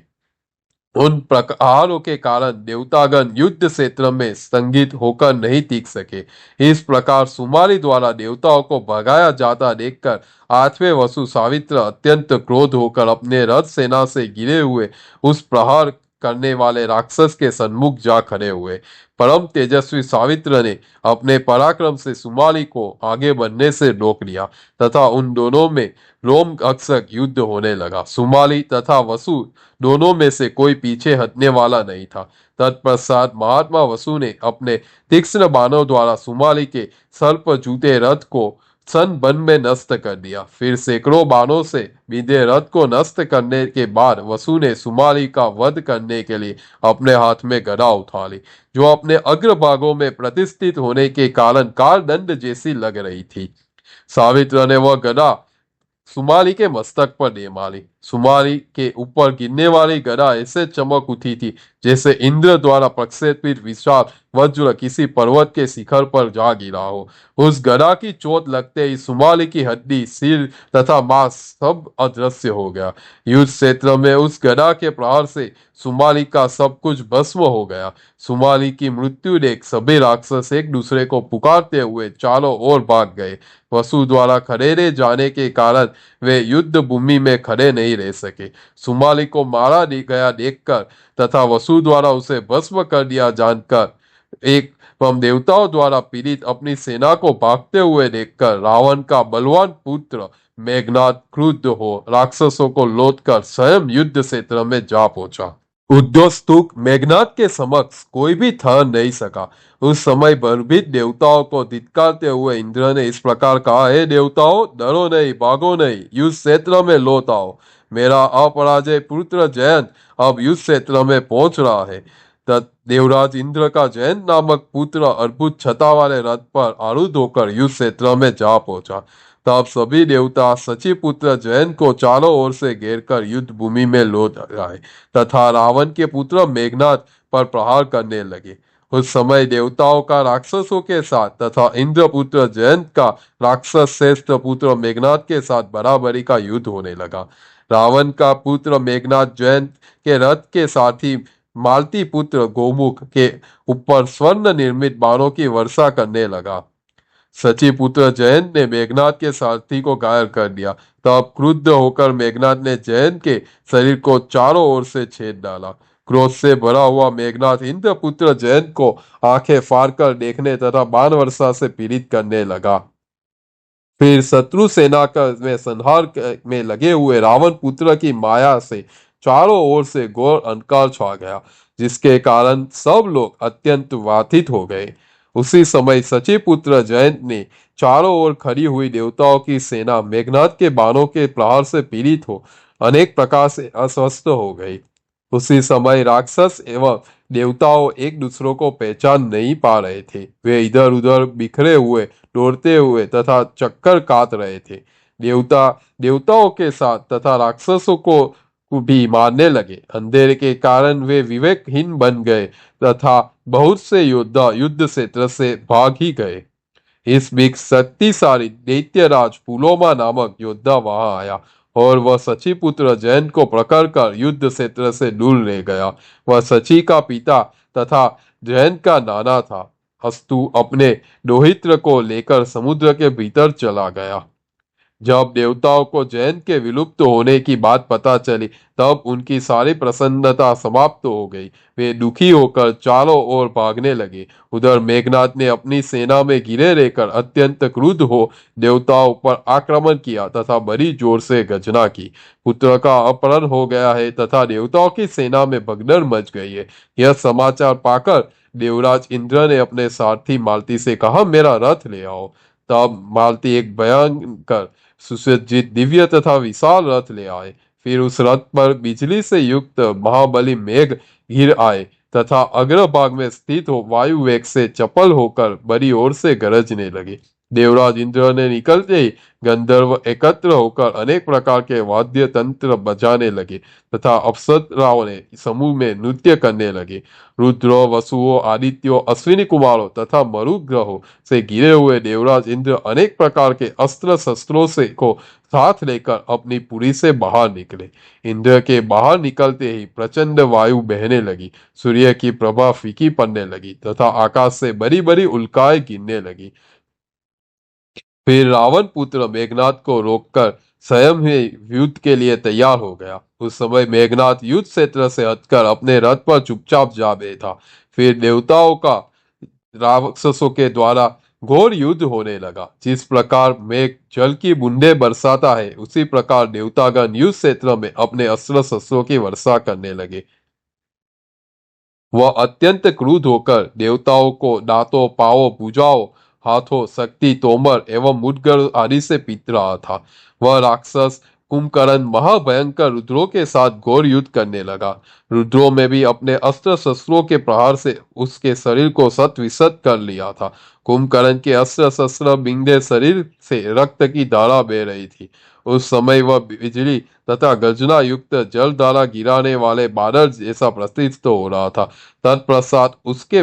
उन प्रहारों के कारण देवतागण युद्ध क्षेत्र में संगित होकर नहीं टिक सके। इस प्रकार सुमारी द्वारा देवताओं को भगाया जाता देखकर 8वें वसु सावित्र अत्यंत क्रोध होकर अपने रथ सेना से गिरे हुए उस प्रहार करने वाले राक्षस के सन्मुख जा खड़े हुए। परम तेजस्वी सावित्र ने अपने पराक्रम से सुमाली को आगे बढ़ने से रोक लिया तथा उन दोनों में रोम अक्षक युद्ध होने लगा। सुमाली तथा वसु दोनों में से कोई पीछे हटने वाला नहीं था। तत्पश्चात महात्मा वसु ने अपने तीक्ष्ण बाणों द्वारा सुमाली के सर्प जूते रथ को सन बन में नष्ट कर दिया। फिर सैकड़ों बाणों से बिंधे रथ को नष्ट करने के बाद वसु ने सुमाली का वध करने के लिए अपने हाथ में गदा उठा ली, जो अपने अग्रभागों में प्रतिष्ठित होने के कारण कालदंड जैसी लग रही थी। सावित्र ने वह गदा सुमाली के मस्तक पर दे मारी। सुमाली के ऊपर गिरने वाली गदा ऐसे चमक उठी थी जैसे इंद्र द्वारा प्रक्षेपित विशाल वज्र किसी पर्वत के शिखर पर जा गिरा हो। उस गदा की चोट लगते ही सुमाली की हड्डी, सिर तथा मांस सब अदृश्य हो गया। युद्ध क्षेत्र में उस गदा के प्रहार से सुमाली का सब कुछ भस्म हो गया। सुमाली की मृत्यु देख सभी राक्षस एक दूसरे को पुकारते हुए चारों ओर भाग गए। वसु द्वारा खदेड़े जाने के कारण वे युद्ध भूमि में खड़े नहीं रह सके। सुमाली को मारा गया देखकर तथा वसु द्वारा उसे भस्म कर दिया जानकर एक देवताओं द्वारा पीड़ित अपनी सेना को भागते हुए देखकर रावण का बलवान पुत्र मेघनाद क्रुद्ध हो राक्षसों को लौटकर स्वयं युद्ध क्षेत्र में जा पहुंचा। उद्योस्तुक मेघनाद के समक्ष कोई भी ठहर नहीं सका। उस समय भयभीत देवताओं को धिक्कारते हुए इंद्र ने इस प्रकार कहा, हे देवताओं, डरो नहीं, भागो नहीं, युद्ध क्षेत्र में लौट आओ। मेरा अपराजय पुत्र जयंत अब युद्ध क्षेत्र में पहुंच रहा है। तब देवराज इंद्र का जयंत नामक पुत्र अद्भुत छटा वाले रथ पर आरूढ़ होकर युद्ध क्षेत्र में जा पहुंचा। तब सभी देवता शचीपुत्र जयंत को चारों ओर से घेरकर युद्ध भूमि में लौट आए तथा रावण के पुत्र मेघनाद पर प्रहार करने लगे। उस समय देवताओं का राक्षसों के साथ तथा इंद्रपुत्र जयंत का राक्षस श्रेष्ठ पुत्र मेघनाद के साथ बराबरी का युद्ध होने लगा। रावण का पुत्र मेघनाद जयंत के रथ के साथ ही मालती पुत्र गोमुख के ऊपर स्वर्ण निर्मित बाणों की वर्षा करने लगा। शचीपुत्र जयंत ने मेघनाद के सारथी को घायल कर दिया। तब क्रुद्ध होकर मेघनाद ने जयंत के शरीर को चारों ओर से छेद डाला। क्रोध से भरा हुआ मेघनाद इंद्रपुत्र जयंत को आंखें फाड़कर देखने तथा बाण वर्षा से पीड़ित करने लगा। फिर शत्रु सेना का में संहार में लगे हुए रावण पुत्र की माया से चारों ओर से घोर अंधकार छा गया, जिसके कारण सब लोग अत्यंत व्यथित हो गए। उसी समय शचीपुत्र जयंत ने चारों ओर खड़ी हुई देवताओं की सेना मेघनाद के बाणों के प्रहार से पीड़ित हो अनेक प्रकार से अस्वस्थ हो गई। उसी समय राक्षस एवं देवताओं एक दूसरों को पहचान नहीं पा रहे थे। वे इधर उधर बिखरे हुए, दौड़ते हुए तथा चक्कर काट रहे थे। देवताओं के साथ तथा राक्षसों को भी मारने लगे। अंधेरे के कारण वे विवेकहीन बन गए तथा बहुत से योद्धा युद्ध क्षेत्र से भाग ही गए। इस बीच शक्तिशाली दैत्यराज पुलोमा नामक योद्धा वहां आया और वह शचीपुत्र जयंत को पकड़ कर युद्ध क्षेत्र से दूर ले गया। वह शची का पिता तथा जयंत का नाना था। अस्तु अपने दोहित्र को लेकर समुद्र के भीतर चला गया। जब देवताओं को जयंत के विलुप्त होने की बात पता चली तब उनकी सारी प्रसन्नता समाप्त हो गई। वे दुखी होकर चारों ओर भागने लगे। उधर मेघनाद ने अपनी सेना में घिरे रहकर अत्यंत क्रुद्ध हो देवताओं पर आक्रमण किया तथा बड़ी जोर से गर्जना की। पुत्र का अपहरण हो गया है तथा देवताओं की सेना में भगदड़ मच गई है। यह समाचार पाकर देवराज इंद्र ने अपने सारथी मालती से कहा, मेरा रथ ले आओ। तब मालती एक भयंकर सुसज्जित दिव्य तथा विशाल रथ ले आए। फिर उस रथ पर बिजली से युक्त महाबली मेघ गिर आए तथा अग्रभाग में स्थित हो वायु वेग से चपल होकर बड़ी ओर से गरजने लगे। देवराज इंद्र ने निकलते ही गंधर्व एकत्र होकर अनेक प्रकार के वाद्य तंत्र बजाने लगे तथा अप्सराओं ने समूह में नृत्य करने लगे। रुद्रों, वसुओं, आदित्यों, अश्विनी कुमारों तथा मरुग्रहों से घिरे हुए देवराज इंद्र अनेक प्रकार के अस्त्र शस्त्रों से को साथ लेकर अपनी पुरी से बाहर निकले। इंद्र के बाहर निकलते ही प्रचंड वायु बहने लगी, सूर्य की प्रभा फीकी पड़ने लगी तथा आकाश से बड़ी बड़ी उल्काएं गिरने लगी। फिर रावण पुत्र मेघनाद को रोककर स्वयं ही युद्ध के लिए तैयार हो गया। उस समय मेघनाद युद्ध क्षेत्र से हटकर अपने रथ पर चुपचाप जा बैठा। फिर देवताओं का राक्षसों के द्वारा घोर युद्ध होने लगा। जिस प्रकार मेघ जल की बूंदे बरसाता है उसी प्रकार देवतागण युद्ध क्षेत्र में अपने अस्त्र शस्त्रों की वर्षा करने लगे। वह अत्यंत क्रुद्ध होकर देवताओं को दांतों, पांवों, भुजाओं, हाथों, शक्ति, तोमर एवं मुदगर आदि से पीट रहा था। वह राक्षस कुंभकर्ण महाभयंकर रुद्रों के साथ घोर युद्ध करने लगा। रुद्रों में भी अपने अस्त्र शस्त्रों के प्रहार से उसके शरीर को शत विशत कर लिया था। कुंभकर्ण के अस्त्र शस्त्र बिंदे शरीर से रक्त की धारा बह रही थी। उस समय वह बिजली तथा गर्जना युक्त जलधारा गिराने वाले बादल जैसा प्रतीत हो रहा था। तत्पश्चात उसके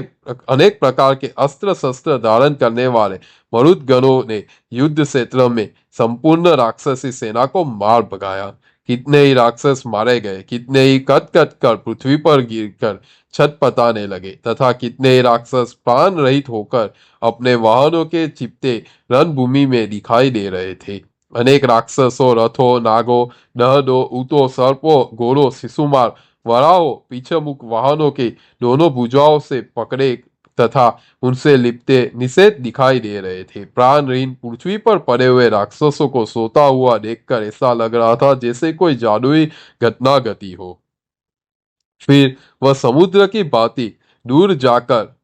अनेक प्रकार के अस्त्र शस्त्र धारण करने वाले मरुदगणों ने युद्ध क्षेत्र में संपूर्ण राक्षसी सेना को मार भगाया। कितने ही राक्षस मारे गए, कितने ही कट कट कर पृथ्वी पर गिरकर छटपटाने लगे तथा कितने ही राक्षस प्राण रहित होकर अपने वाहनों के चिपटे रणभूमि में दिखाई दे रहे थे। अनेक राक्षसों, रथों, नागों, नहदों, ऊँटों, सर्पों, घोड़ों, शिशुमार, वराहों, पीछे मुख वाहनों के दोनों भुजाओं से पकड़े तथा उनसे लिपटे निषेध दिखाई दे रहे थे। प्राणहीन पृथ्वी पर पड़े हुए राक्षसों को सोता हुआ देखकर ऐसा लग रहा था जैसे कोई जादुई घटना घटी हो। फिर वह समुद्र की भांति दूर जाकर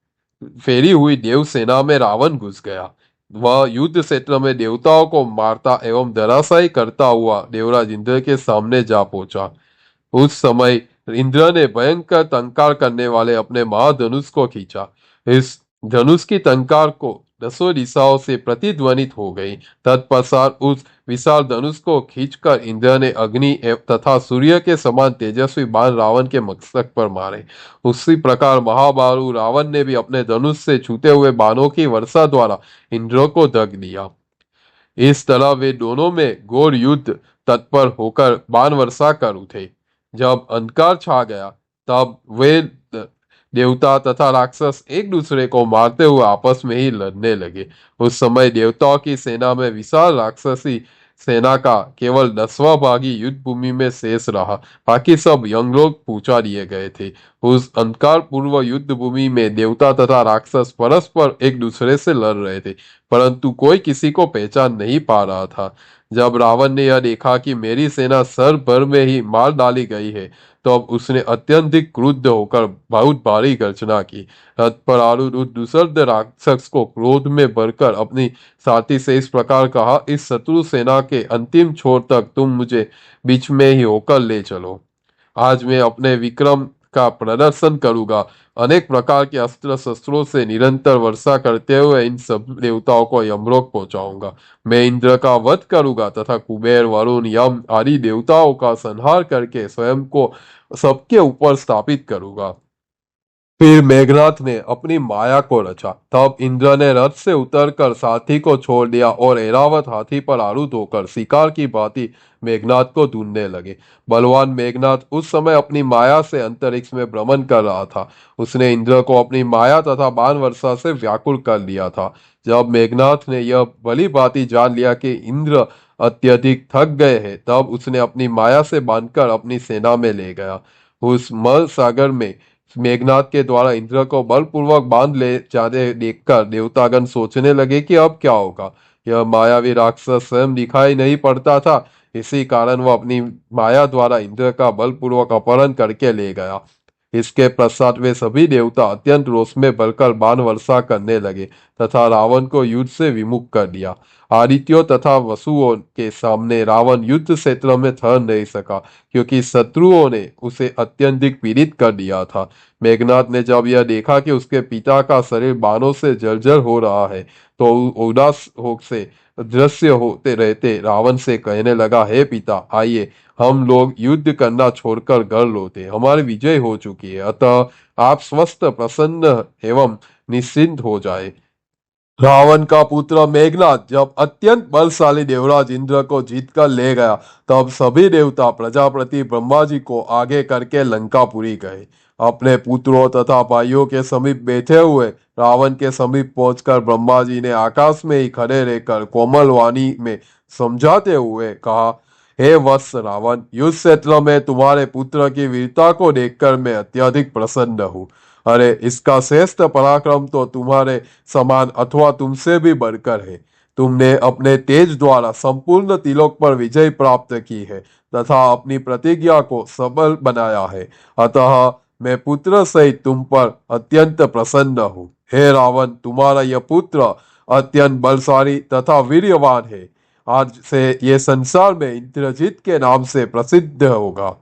फेरी हुई देव सेना में रावण घुस गया। वह युद्ध क्षेत्र में देवताओं को मारता एवं धराशायी करता हुआ देवराज इंद्र के सामने जा पहुंचा। उस समय इंद्र ने भयंकर टंकार करने वाले अपने महाधनुष को खींचा। इस धनुष की टंकार को दसों दिशाओं से प्रतिध्वनित हो गई। तत्पश्चात उस विशाल धनुष को खींचकर इंद्र ने अग्नि तथा सूर्य के समान तेजस्वी बाण रावण के मस्तक पर मारे। उसी प्रकार महाबाहु रावण ने भी अपने धनुष से छूटे हुए बाणों की वर्षा द्वारा इंद्र को दग दिया। इस तरह वे दोनों में घोर युद्ध तत्पर होकर बाण वर्षा कर उठे। जब अंधकार छा गया तब वे देवता तथा राक्षस एक दूसरे को मारते हुए आपस में ही लड़ने लगे। उस समय देवताओं की सेना में विशाल राक्षसी सेना का केवल 10वां भाग ही युद्ध भूमि में शेष रहा। बाकी सब यमलोक पहुंचा दिए गए थे। उस अंधकार पूर्व युद्ध भूमि में देवता तथा राक्षस परस्पर एक दूसरे से लड़ रहे थे, परंतु कोई किसी को पहचान नहीं पा रहा था। जब रावण ने यह देखा कि मेरी सेना सर भर में ही मार डाली गई है, तो अब उसने अत्यंत क्रुद्ध होकर बहुत भारी गर्जना की। रथ पर आरूढ़ उस दुर्धर्ष राक्षस को क्रोध में भरकर अपनी साथी से इस प्रकार कहा, इस शत्रु सेना के अंतिम छोर तक तुम मुझे बीच में ही होकर ले चलो। आज मैं अपने विक्रम का प्रदर्शन करूंगा। अनेक प्रकार के अस्त्र शस्त्रों से निरंतर वर्षा करते हुए इन सब देवताओं को यमलोक पहुंचाऊंगा। मैं इंद्र का वध करूंगा तथा कुबेर, वरुण, यम आदि देवताओं का संहार करके स्वयं को सबके ऊपर स्थापित करूंगा। फिर मेघनाथ ने अपनी माया को रचा। तब इंद्र ने रथ से उतरकर सारथी को छोड़ दिया और ऐरावत हाथी पर आरूढ़ होकर शिकार की भांति मेघनाथ को ढूंढने लगे। बलवान मेघनाथ उस समय अपनी माया से अंतरिक्ष में भ्रमण कर रहा था। उसने इंद्र को अपनी माया तथा बाण वर्षा से व्याकुल कर लिया था। जब मेघनाथ ने यह भली भांति जान लिया कि इंद्र अत्यधिक थक गए हैं, तब उसने अपनी माया से बांधकर अपनी सेना में ले गया। उस मल सागर में मेघनाथ के द्वारा इंद्र को बलपूर्वक बांध ले जाने देखकर देवतागण सोचने लगे कि अब क्या होगा। यह मायावी राक्षस स्वयं दिखाई नहीं पड़ता था, इसी कारण वह अपनी माया द्वारा इंद्र का बलपूर्वक अपहरण करके ले गया। इसके पश्चात वे सभी देवता अत्यंत रोष में भरकर बाण वर्षा करने लगे तथा रावण को युद्ध से विमुख कर दिया। आदित्यों तथा वसुओं के सामने रावण युद्ध क्षेत्र में ठहर नहीं सका, क्योंकि शत्रुओं ने उसे अत्यंत पीड़ित कर दिया था। मेघनाथ ने जब यह देखा कि उसके पिता का शरीर बाणों से जर्जर हो रहा है, तो उदास हो से दृश्य होते रहते रावण से कहने लगा, हे पिता, आइए हम लोग युद्ध करना छोड़कर घर लौटे। हमारी विजय हो चुकी है, अतः आप स्वस्थ, प्रसन्न एवं निश्चिंत हो जाए। रावण का पुत्र मेघनाथ जब अत्यंत बलशाली देवराज इंद्र को जीतकर ले गया, तब सभी देवता प्रजापति ब्रह्मा जी को आगे करके लंकापुरी गए। अपने पुत्रों तथा भाइयों के समीप बैठे हुए रावण के समीप पहुंचकर ब्रह्मा जी ने आकाश में ही खड़े रहकर कोमल वाणी में समझाते हुए कहा, हे वत्स रावण, युद्ध क्षेत्र में तुम्हारे पुत्र की वीरता को देखकर मैं अत्यधिक प्रसन्न हूँ। अरे, इसका श्रेष्ठ पराक्रम तो तुम्हारे समान अथवा तुमसे भी बढ़कर है। तुमने अपने तेज द्वारा संपूर्ण तिलोक पर विजय प्राप्त की है तथा अपनी प्रतिज्ञा को सबल बनाया है। अतः मैं पुत्र सहित तुम पर अत्यंत प्रसन्न हूँ। हे रावण, तुम्हारा यह पुत्र अत्यंत बलशाली तथा वीर्यवान है। आज से ये संसार में इंद्रजीत के नाम से प्रसिद्ध होगा।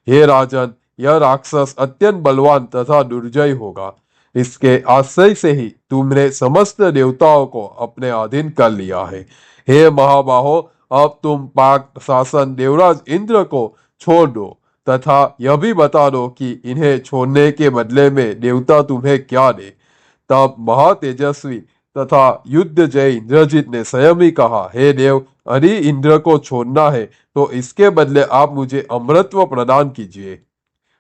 हे राजन, यह राक्षस अत्यंत बलवान तथा दुर्जय होगा। इसके आश्रय से ही तुमने समस्त देवताओं को अपने अधीन कर लिया है। हे महाबाहो, अब तुम पाक शासन देवराज इंद्र को छोड़ दो तथा यह भी बता दो कि इन्हें छोड़ने के बदले में देवता तुम्हें क्या दे। तब महातेजस्वी तथा युद्ध जय इंद्रजीत ने स्वयं ही कहा, हे देव, यदि इंद्र को छोड़ना है तो इसके बदले आप मुझे अमरत्व प्रदान कीजिए।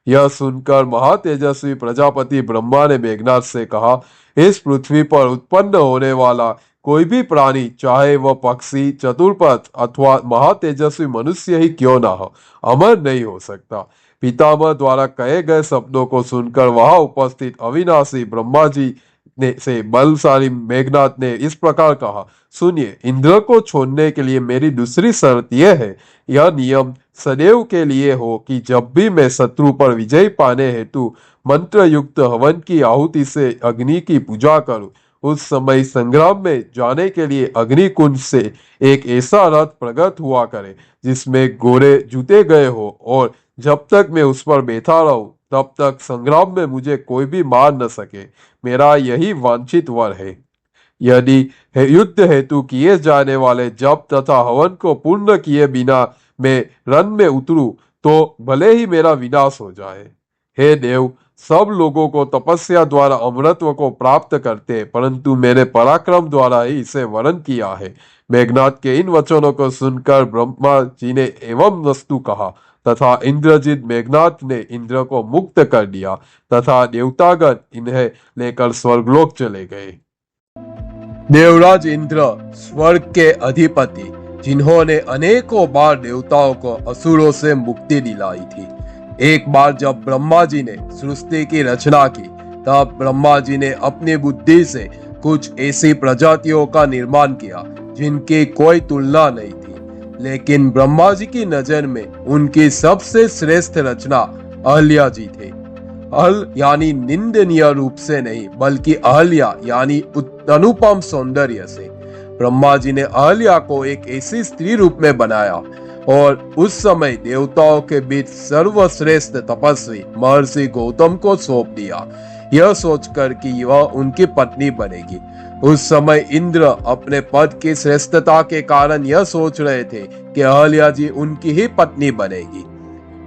यह सुनकर महातेजस्वी प्रजापति ब्रह्मा ने मेघनाथ से कहा, इस पृथ्वी पर उत्पन्न होने वाला कोई भी प्राणी, चाहे वह पक्षी, चतुर्पथ अथवा महातेजस्वी मनुष्य ही क्यों ना हो, अमर नहीं हो सकता। पितामह द्वारा कहे गए शब्दों को सुनकर वहां उपस्थित अविनाशी ब्रह्मा जी ने से बलशाली मेघनाथ ने इस प्रकार कहा, सुनिए, इंद्र को छोड़ने के लिए मेरी दूसरी शर्त यह है, यह नियम सदैव के लिए हो कि जब भी मैं शत्रु पर विजय पाने हेतु मंत्र युक्त हवन की आहुति से अग्नि की पूजा करूं, उस समय संग्राम में जाने के लिए अग्नि कुंज से एक ऐसा रथ प्रकट हुआ करे जिसमें घोड़े जुते गए हो, और जब तक मैं उस पर बैठा रहूं तब तक संग्राम में मुझे कोई भी मार न सके। मेरा यही वांछित वर है। यदि युद्ध हेतु किए जाने वाले जप तथा हवन को पूर्ण किए बिना मैं रण में उतरूं तो भले ही मेरा विनाश हो जाए। हे देव, सब लोगों को तपस्या द्वारा अमरत्व को प्राप्त करते, परंतु मेरे पराक्रम द्वारा ही इसे वरण किया है। मेघनाथ के इन वचनों को सुनकर ब्रह्मा जी ने एवं वस्तु कहा तथा इंद्रजित मेघनाथ ने इंद्र को मुक्त कर दिया तथा देवतागण इन्हें लेकर स्वर्गलोक चले गए। देवराज इंद्र स्वर्ग के अधिपति, जिन्होंने अनेकों बार देवताओं को असुरों से मुक्ति दिलाई थी। एक बार जब ब्रह्मा जी ने सृष्टि की रचना की, तब ब्रह्मा जी ने अपनी बुद्धि से कुछ ऐसी प्रजातियों का निर्माण किया जिनकी कोई तुलना नहीं थी। लेकिन ब्रह्मा जी की नजर में उनकी सबसे श्रेष्ठ रचना अहल्या जी थे। अहल यानी निंदनीय रूप से नहीं, बल्कि अहल्या यानी अनुपम सौंदर्य से। ब्रह्मा जी ने अहल्या को एक ऐसी स्त्री रूप में बनाया और उस समय देवताओं के बीच सर्वश्रेष्ठ तपस्वी महर्षि गौतम को सौंप दिया, यह सोचकर कि वह उनकी पत्नी बनेगी। उस समय इंद्र अपने पद की श्रेष्ठता के कारण यह सोच रहे थे कि अहल्या जी उनकी ही पत्नी बनेगी।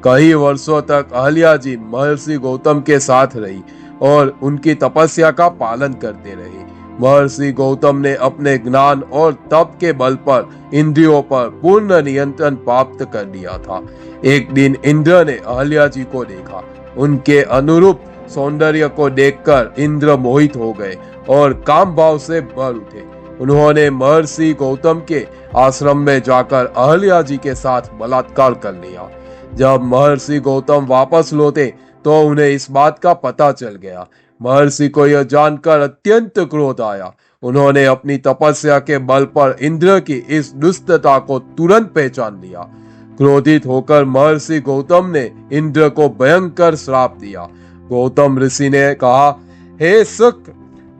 कई वर्षों तक अहल्या जी महर्षि गौतम के साथ रही और उनकी तपस्या का पालन करते रहे। महर्षि गौतम ने अपने ज्ञान और तप के बल पर इंद्रियों पर पूर्ण नियंत्रण प्राप्त कर लिया था। एक दिन इंद्र ने अहल्या जी को देखा। उनके अनुरूप सौंदर्य को देखकर इंद्र मोहित हो गए और काम भाव से भर उठे। उन्होंने महर्षि गौतम के आश्रम में जाकर अहल्या जी के साथ बलात्कार कर लिया। जब महर्षि गौतम वापस लौटे तो उन्हें इस बात का पता चल गया। महर्षि को यह जानकर अत्यंत क्रोध आया। उन्होंने अपनी तपस्या के बल पर इंद्र की इस दुष्टता को तुरंत पहचान लिया। क्रोधित होकर महर्षि गौतम ने इंद्र को भयंकर श्राप दिया। गौतम ऋषि ने कहा, हे शुक,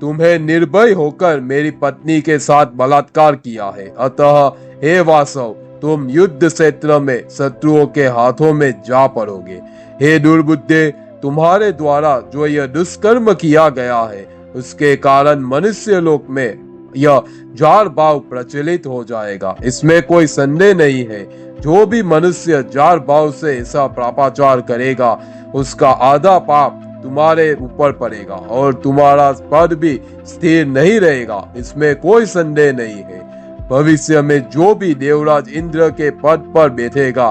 तुम्हें निर्भय होकर मेरी पत्नी के साथ बलात्कार किया है, अतः हे वासव, तुम युद्ध क्षेत्र में शत्रुओं के हाथों में जा पड़ोगे। हे दुर्बुद्धे, तुम्हारे द्वारा जो यह दुष्कर्म किया गया है उसके कारण मनुष्य लोक में यह जार भाव प्रचलित हो जाएगा। इसमें कोई संदेह नहीं है। जो भी मनुष्य जार भाव से ऐसा पापाचार करेगा उसका आधा पाप तुम्हारे ऊपर पड़ेगा और तुम्हारा पद भी स्थिर नहीं रहेगा। इसमें कोई संदेह नहीं है। भविष्य में जो भी देवराज इंद्र के पद पर बैठेगा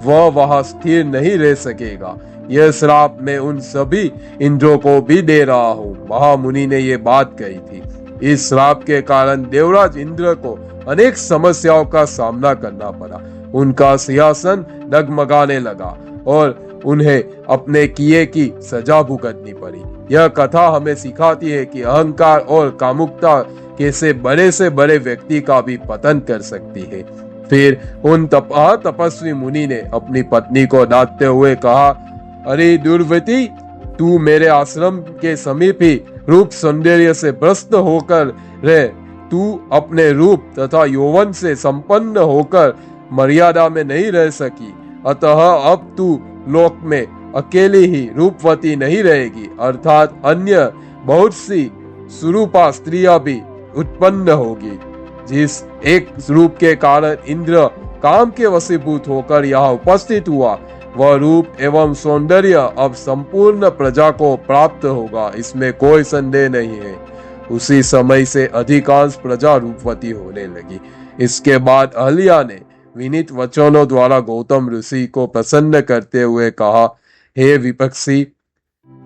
वह वहां स्थिर नहीं रह सकेगा। यह श्राप मैं उन सभी इंद्रों को भी दे रहा हूँ। महामुनि ने यह बात कही थी। इस श्राप के कारण देवराज इंद्र को अनेक समस्याओं का सामना करना पड़ा। उनका सिंहासन डगमगाने लगा और उन्हें अपने किए की सजा भुगतनी पड़ी। यह कथा हमें सिखाती है कि अहंकार और कामुकता कैसे बड़े से बड़े व्यक्ति का भी पतन कर सकती है। फिर उन तपस्वी मुनि ने अपनी पत्नी को डांटते हुए कहा, अरे दुर्वती, तू मेरे आश्रम के समीप ही रूप सौंदर्य से भ्रष्ट होकर रह। तू अपने रूप तथा यौवन से संपन्न होकर मर्यादा में नहीं रह सकी, अतः अब तू लोक में अकेली ही रूपवती नहीं रहेगी, अर्थात अन्य बहुत सी सुरूपा स्त्रियां भी उत्पन्न होगी। जिस एक रूप के कारण इंद्र काम के वशीभूत होकर यहाँ उपस्थित हुआ, वह रूप एवं सौंदर्य अब संपूर्ण प्रजा को प्राप्त होगा, इसमें कोई संदेह नहीं है। उसी समय से अधिकांश प्रजा रूपवती होने लगी। इसके बाद अहल्या ने विनीत वचनों द्वारा गौतम ऋषि को प्रसन्न करते हुए कहा, हे विपक्षी,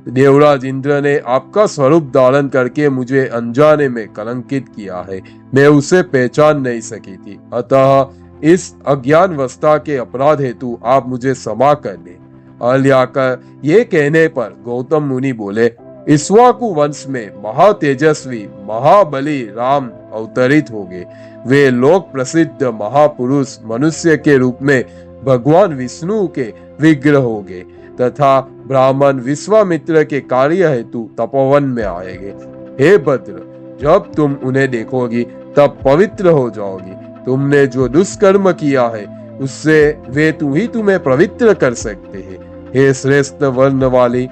देवराज इंद्र ने आपका स्वरूप धारण करके मुझे अनजाने में कलंकित किया है। मैं उसे पहचान नहीं सकी थी, अतः इस अज्ञानवस्था के अपराध हेतु आप मुझे क्षमा कर दें। अहल्या का ये कहने पर गौतम मुनि बोले, इक्ष्वाकु वंश में महातेजस्वी महाबली राम अवतरित होंगे। वे लोक प्रसिद्ध महापुरुष मनुष्य के रूप में भगवान विष्णु के विग्रह होंगे तथा ब्राह्मण विश्वामित्र के कार्य हेतु तपोवन में आएंगे। हे भद्र, जब तुम उन्हें देखोगी तब पवित्र हो जाओगी। तुमने जो दुष्कर्म किया है उससे वे तुम्हें पवित्र कर सकते हैं। हे श्रेष्ठ वर्ण वाली,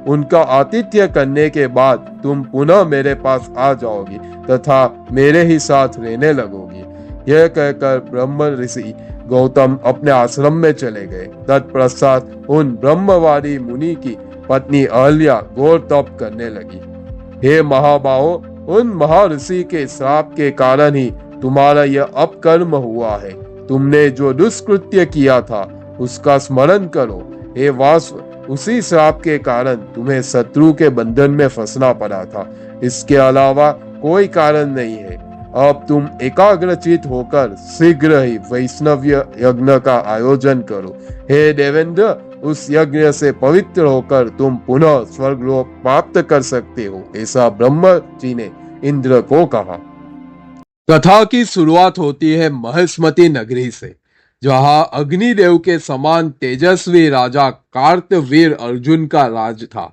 उनका आतिथ्य करने के बाद तुम पुनः मेरे पास आ जाओगी तथा मेरे ही साथ रहने लगोगी। यह कहकर ब्रह्म ऋषि गौतम अपने आश्रम में चले गए। तत्पश्चात उन ब्रह्मवादी मुनि की पत्नी अहल्या घोर तप करने लगी। हे महाबाहो, उन महर्षि के श्राप के कारण ही तुम्हारा यह अपकर्म हुआ है। तुमने जो दुष्कृत्य किया था उसका स्मरण करो। हे वासव, उसी श्राप के कारण तुम्हें शत्रु के बंधन में फंसना पड़ा था। इसके अलावा कोई कारण नहीं है। अब तुम एकाग्रचित होकर शीघ्र ही वैष्णव्य यज्ञ का आयोजन करो। हे देवेंद्र, उस यज्ञ से पवित्र होकर तुम पुनः स्वर्गलोक प्राप्त कर सकते हो, ऐसा ब्रह्मा जी ने इंद्र को कहा। कथा की शुरुआत होती है महिष्मती नगरी से, जहां अग्निदेव के समान तेजस्वी राजा कार्तवीर अर्जुन का राज था।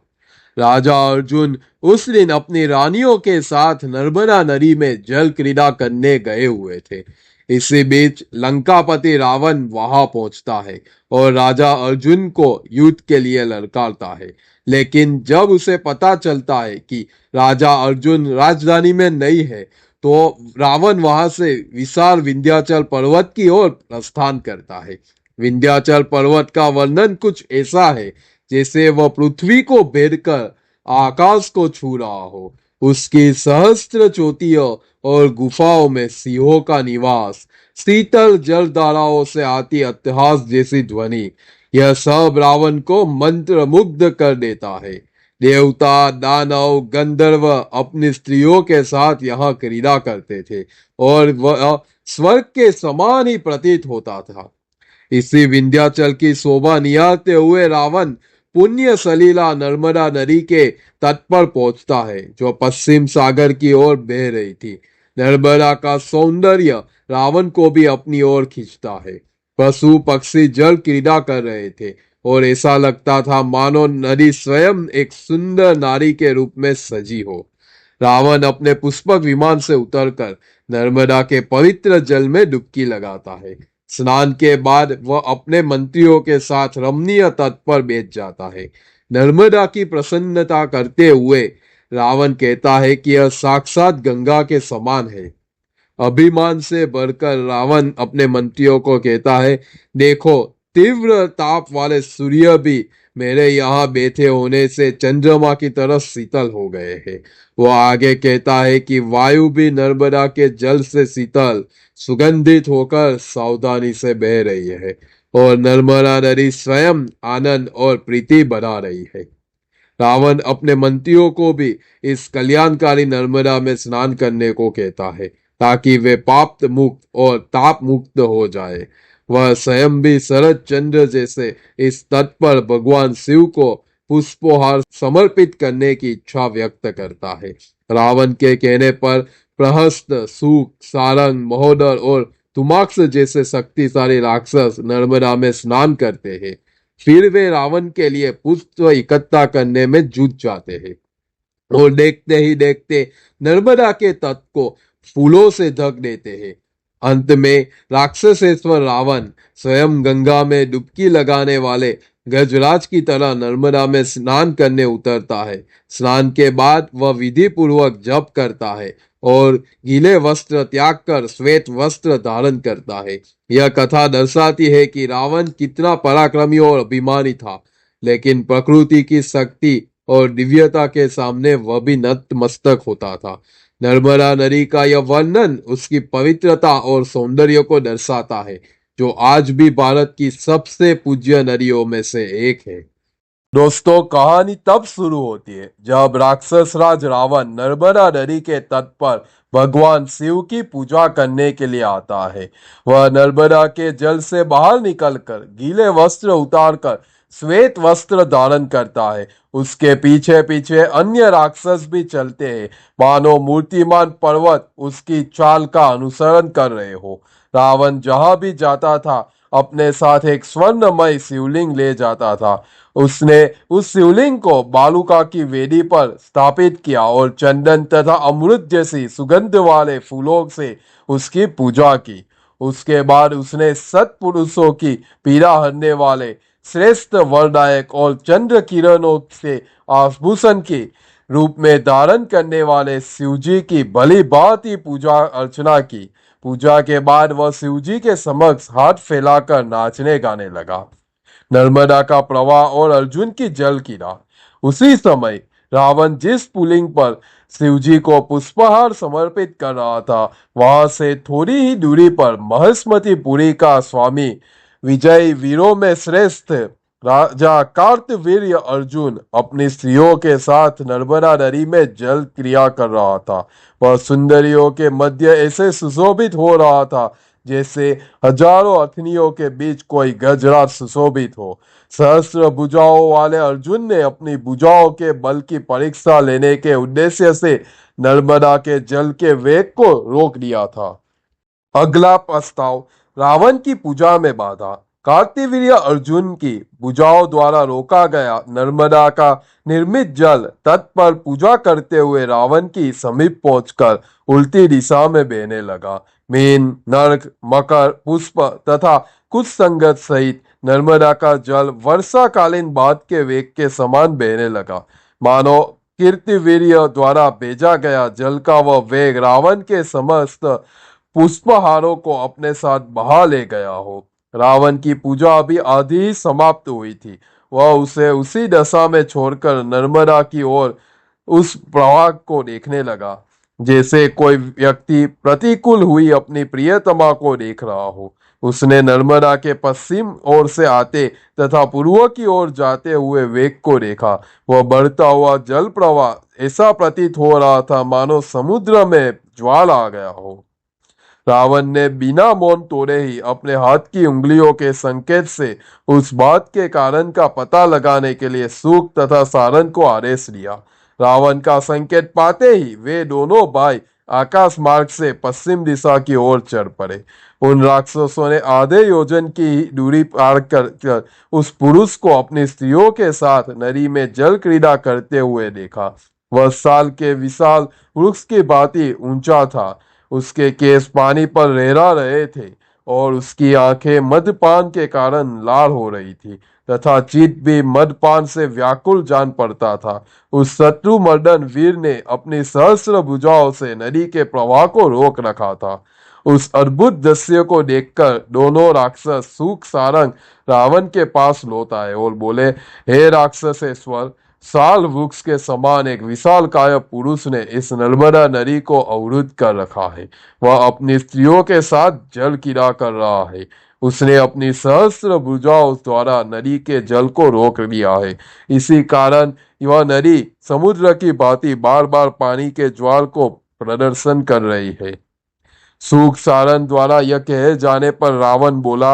राजा अर्जुन उस दिन अपनी रानियों के साथ नर्मदा नदी में जल क्रीड़ा करने गए हुए थे। इसी बीच लंकापति रावण वहां पहुंचता है और राजा अर्जुन को युद्ध के लिए ललकारता है। लेकिन जब उसे पता चलता है कि राजा अर्जुन राजधानी में नहीं है, तो रावण वहां से विशाल विंध्याचल पर्वत की ओर प्रस्थान करता है। विंध्याचल पर्वत का वर्णन कुछ ऐसा है जैसे वह पृथ्वी को भेदकर आकाश को छू रहा हो। उसकी सहस्त्र चोटियों और गुफाओं में सिंहों का निवास, शीतल जल धाराओं से आती अट्टहास जैसी ध्वनि, यह सब रावण को मंत्र मुग्ध कर देता है। देवता, दानव, गंधर्व अपनी स्त्रियों के साथ यहाँ क्रीड़ा करते थे और वह स्वर्ग के समान ही प्रतीत होता था। इसी विंध्याचल की शोभा निहारते हुए रावण पुण्य सलीला नर्मदा नदी के तट पर पहुंचता है, जो पश्चिम सागर की ओर बह रही थी। नर्मदा का सौंदर्य रावण को भी अपनी ओर खींचता है। पशु पक्षी जल क्रीड़ा कर रहे थे और ऐसा लगता था मानो नदी स्वयं एक सुंदर नारी के रूप में सजी हो। रावण अपने पुष्पक विमान से उतरकर नर्मदा के पवित्र जल में डुबकी लगाता है। स्नान के बाद वह अपने मंत्रियों के साथ रमणीय तट पर बैठ जाता है। नर्मदा की प्रसन्नता करते हुए रावण कहता है कि यह साक्षात गंगा के समान है। अभिमान से बढ़कर रावण अपने मंत्रियों को कहता है, देखो, तीव्र ताप वाले सूर्य भी मेरे यहाँ बैठे होने से चंद्रमा की तरह शीतल हो गए हैं। वह आगे कहता है कि वायु भी नर्मदा के जल से शीतल सुगंधित होकर सावधानी से बह रही है और नर्मदा नदी स्वयं आनंद और प्रीति बढ़ा रही है। रावण अपने मंत्रियों को भी इस कल्याणकारी नर्मदा में स्नान करने को कहता है ताकि वे पाप मुक्त और ताप मुक्त हो जाए। वह स्वयं भी शरद चंद्र जैसे इस तट पर भगवान शिव को पुष्पोहार समर्पित करने की इच्छा व्यक्त करता है। रावण के कहने पर प्रहस्त, सूक, सारंग, महोदर और तुमाक्ष जैसे शक्तिशाली राक्षस नर्मदा में स्नान करते हैं। फिर वे रावण के लिए पुष्प इकट्ठा करने में जुट जाते हैं और देखते ही देखते नर्मदा के तट को फूलों से ढक देते हैं। अंत में राक्षसेश्वर रावण स्वयं गंगा में डुबकी लगाने वाले गजराज की तरह नर्मदा में स्नान करने उतरता है। स्नान के बाद वह विधि पूर्वक जप करता है और गीले वस्त्र त्याग कर श्वेत वस्त्र धारण करता है। यह कथा दर्शाती है कि रावण कितना पराक्रमी और अभिमानी था, लेकिन प्रकृति की शक्ति और दिव्यता के सामने वह भी नतमस्तक होता था। नर्मदा नदी का यह वर्णन उसकी पवित्रता और सौंदर्य को दर्शाता है, जो आज भी भारत की सबसे पूज्य नदियों में से एक है। दोस्तों, कहानी तब शुरू होती है जब राक्षस राज रावण नर्मदा नदी के तट पर भगवान शिव की पूजा करने के लिए आता है। वह नर्मदा के जल से बाहर निकलकर गीले वस्त्र उतारकर श्वेत वस्त्र धारण करता है। उसके पीछे पीछे अन्य राक्षस भी चलते हैं, मानो मूर्तिमान पर्वत उसकी चाल का अनुसरण कर रहे हो। रावण जहां भी जाता था अपने साथ एक स्वर्णमय शिवलिंग ले जाता था। उसने उस शिवलिंग को बालूका की वेदी पर स्थापित किया और चंदन तथा अमृत जैसी सुगंध वाले फूलों से उसकी पूजा की। उसके बाद उसने सत्पुरुषों की पीड़ा हरने वाले श्रेष्ठ वरदायक और चंद्र किरणों से आभूषण के रूप में धारण करने वाले शिवजी की भली भांति पूजा अर्चना की। पूजा के बाद वह शिवजी के समक्ष हाथ फैलाकर नाचने गाने लगा। नर्मदा का प्रवाह और अर्जुन की जल की राह। उसी समय रावण जिस पुलिंग पर शिवजी को पुष्पहार समर्पित कर रहा था, वहां से थोड़ी ही दूरी पर महेश्मतीपुरी का स्वामी विजय वीरों में श्रेष्ठ राजा कार्तवीर्य अर्जुन अपनी स्त्रियों के साथ नर्मदा नदी में जल क्रिया कर रहा था। वह सुंदरियों के मध्य ऐसे सुशोभित हो रहा था जैसे हजारों अथनियों के बीच कोई गजराज सुशोभित हो। सहस्त्र भुजाओं वाले अर्जुन ने अपनी भुजाओं के बल की परीक्षा लेने के उद्देश्य से नर्मदा के जल के वेग को रोक दिया था। अगला प्रस्ताव, रावण की पूजा में बाधा। कार्तवीर्य अर्जुन की भुजाओं द्वारा रोका गया नर्मदा का निर्मित जल तट पर पूजा करते हुए रावण की समीप पहुंचकर उल्टी दिशा में बहने लगा। मीन, नर्क, मकर, पुष्प तथा कुछ संगत सहित नर्मदा का जल वर्षाकालीन बाद के वेग के समान बहने लगा। मानो कीर्तिवीर्य द्वारा भेजा गया जल का वह वेग रावण के समस्त पुष्पहारों को अपने साथ बहा ले गया हो। रावण की पूजा अभी आधी ही समाप्त हुई थी। वह उसे उसी दशा में छोड़कर नर्मदा की ओर उस प्रवाह को देखने लगा, जैसे कोई व्यक्ति प्रतिकूल हुई अपनी प्रियतमा को देख रहा हो। उसने नर्मदा के पश्चिम ओर से आते तथा पूर्व की ओर जाते हुए वेग को देखा। वह बढ़ता हुआ जल प्रवाह ऐसा प्रतीत हो रहा था मानो समुद्र में ज्वाल आ गया हो। रावण ने बिना मौन तोड़े ही अपने हाथ की उंगलियों के संकेत से उस बात के कारण का पता लगाने के लिए सूक तथा सारन को आदेश दिया। रावण का संकेत पाते ही वे दोनों भाई आकाश मार्ग से पश्चिम दिशा की ओर चढ़ पड़े। उन राक्षसों ने आधे योजन की दूरी पार कर उस पुरुष को अपनी स्त्रियों के साथ नदी में जल क्रीड़ा करते हुए देखा। वह साल के विशाल वृक्ष की भांति ऊंचा था। उसके केस पानी पर लहरा रहे थे और उसकी आंखें मदपान के कारण लाल हो रही थी तथा चित्त भी मदपान से व्याकुल जान पड़ता था। उस शत्रु मर्दन वीर ने अपनी सहस्त्र भुजाओं से नदी के प्रवाह को रोक रखा था। उस अद्भुत दृश्य को देखकर दोनों राक्षस सूक सारंग रावण के पास लौट आए और बोले, हे राक्षसेश्वर, साल वृक्ष के समान एक विशाल काय पुरुष ने इस नर्मदा नदी को अवरुद्ध कर रखा है। वह अपनी स्त्रियों के साथ जल क्रीड़ा कर रहा है। उसने अपनी सहस्त्र भुजाओं द्वारा नदी के जल को रोक दिया है। इसी कारण वह नदी समुद्र की भांति बार बार पानी के ज्वाल को प्रदर्शन कर रही है। सूक सारन द्वारा यह कहे जाने पर रावण बोला,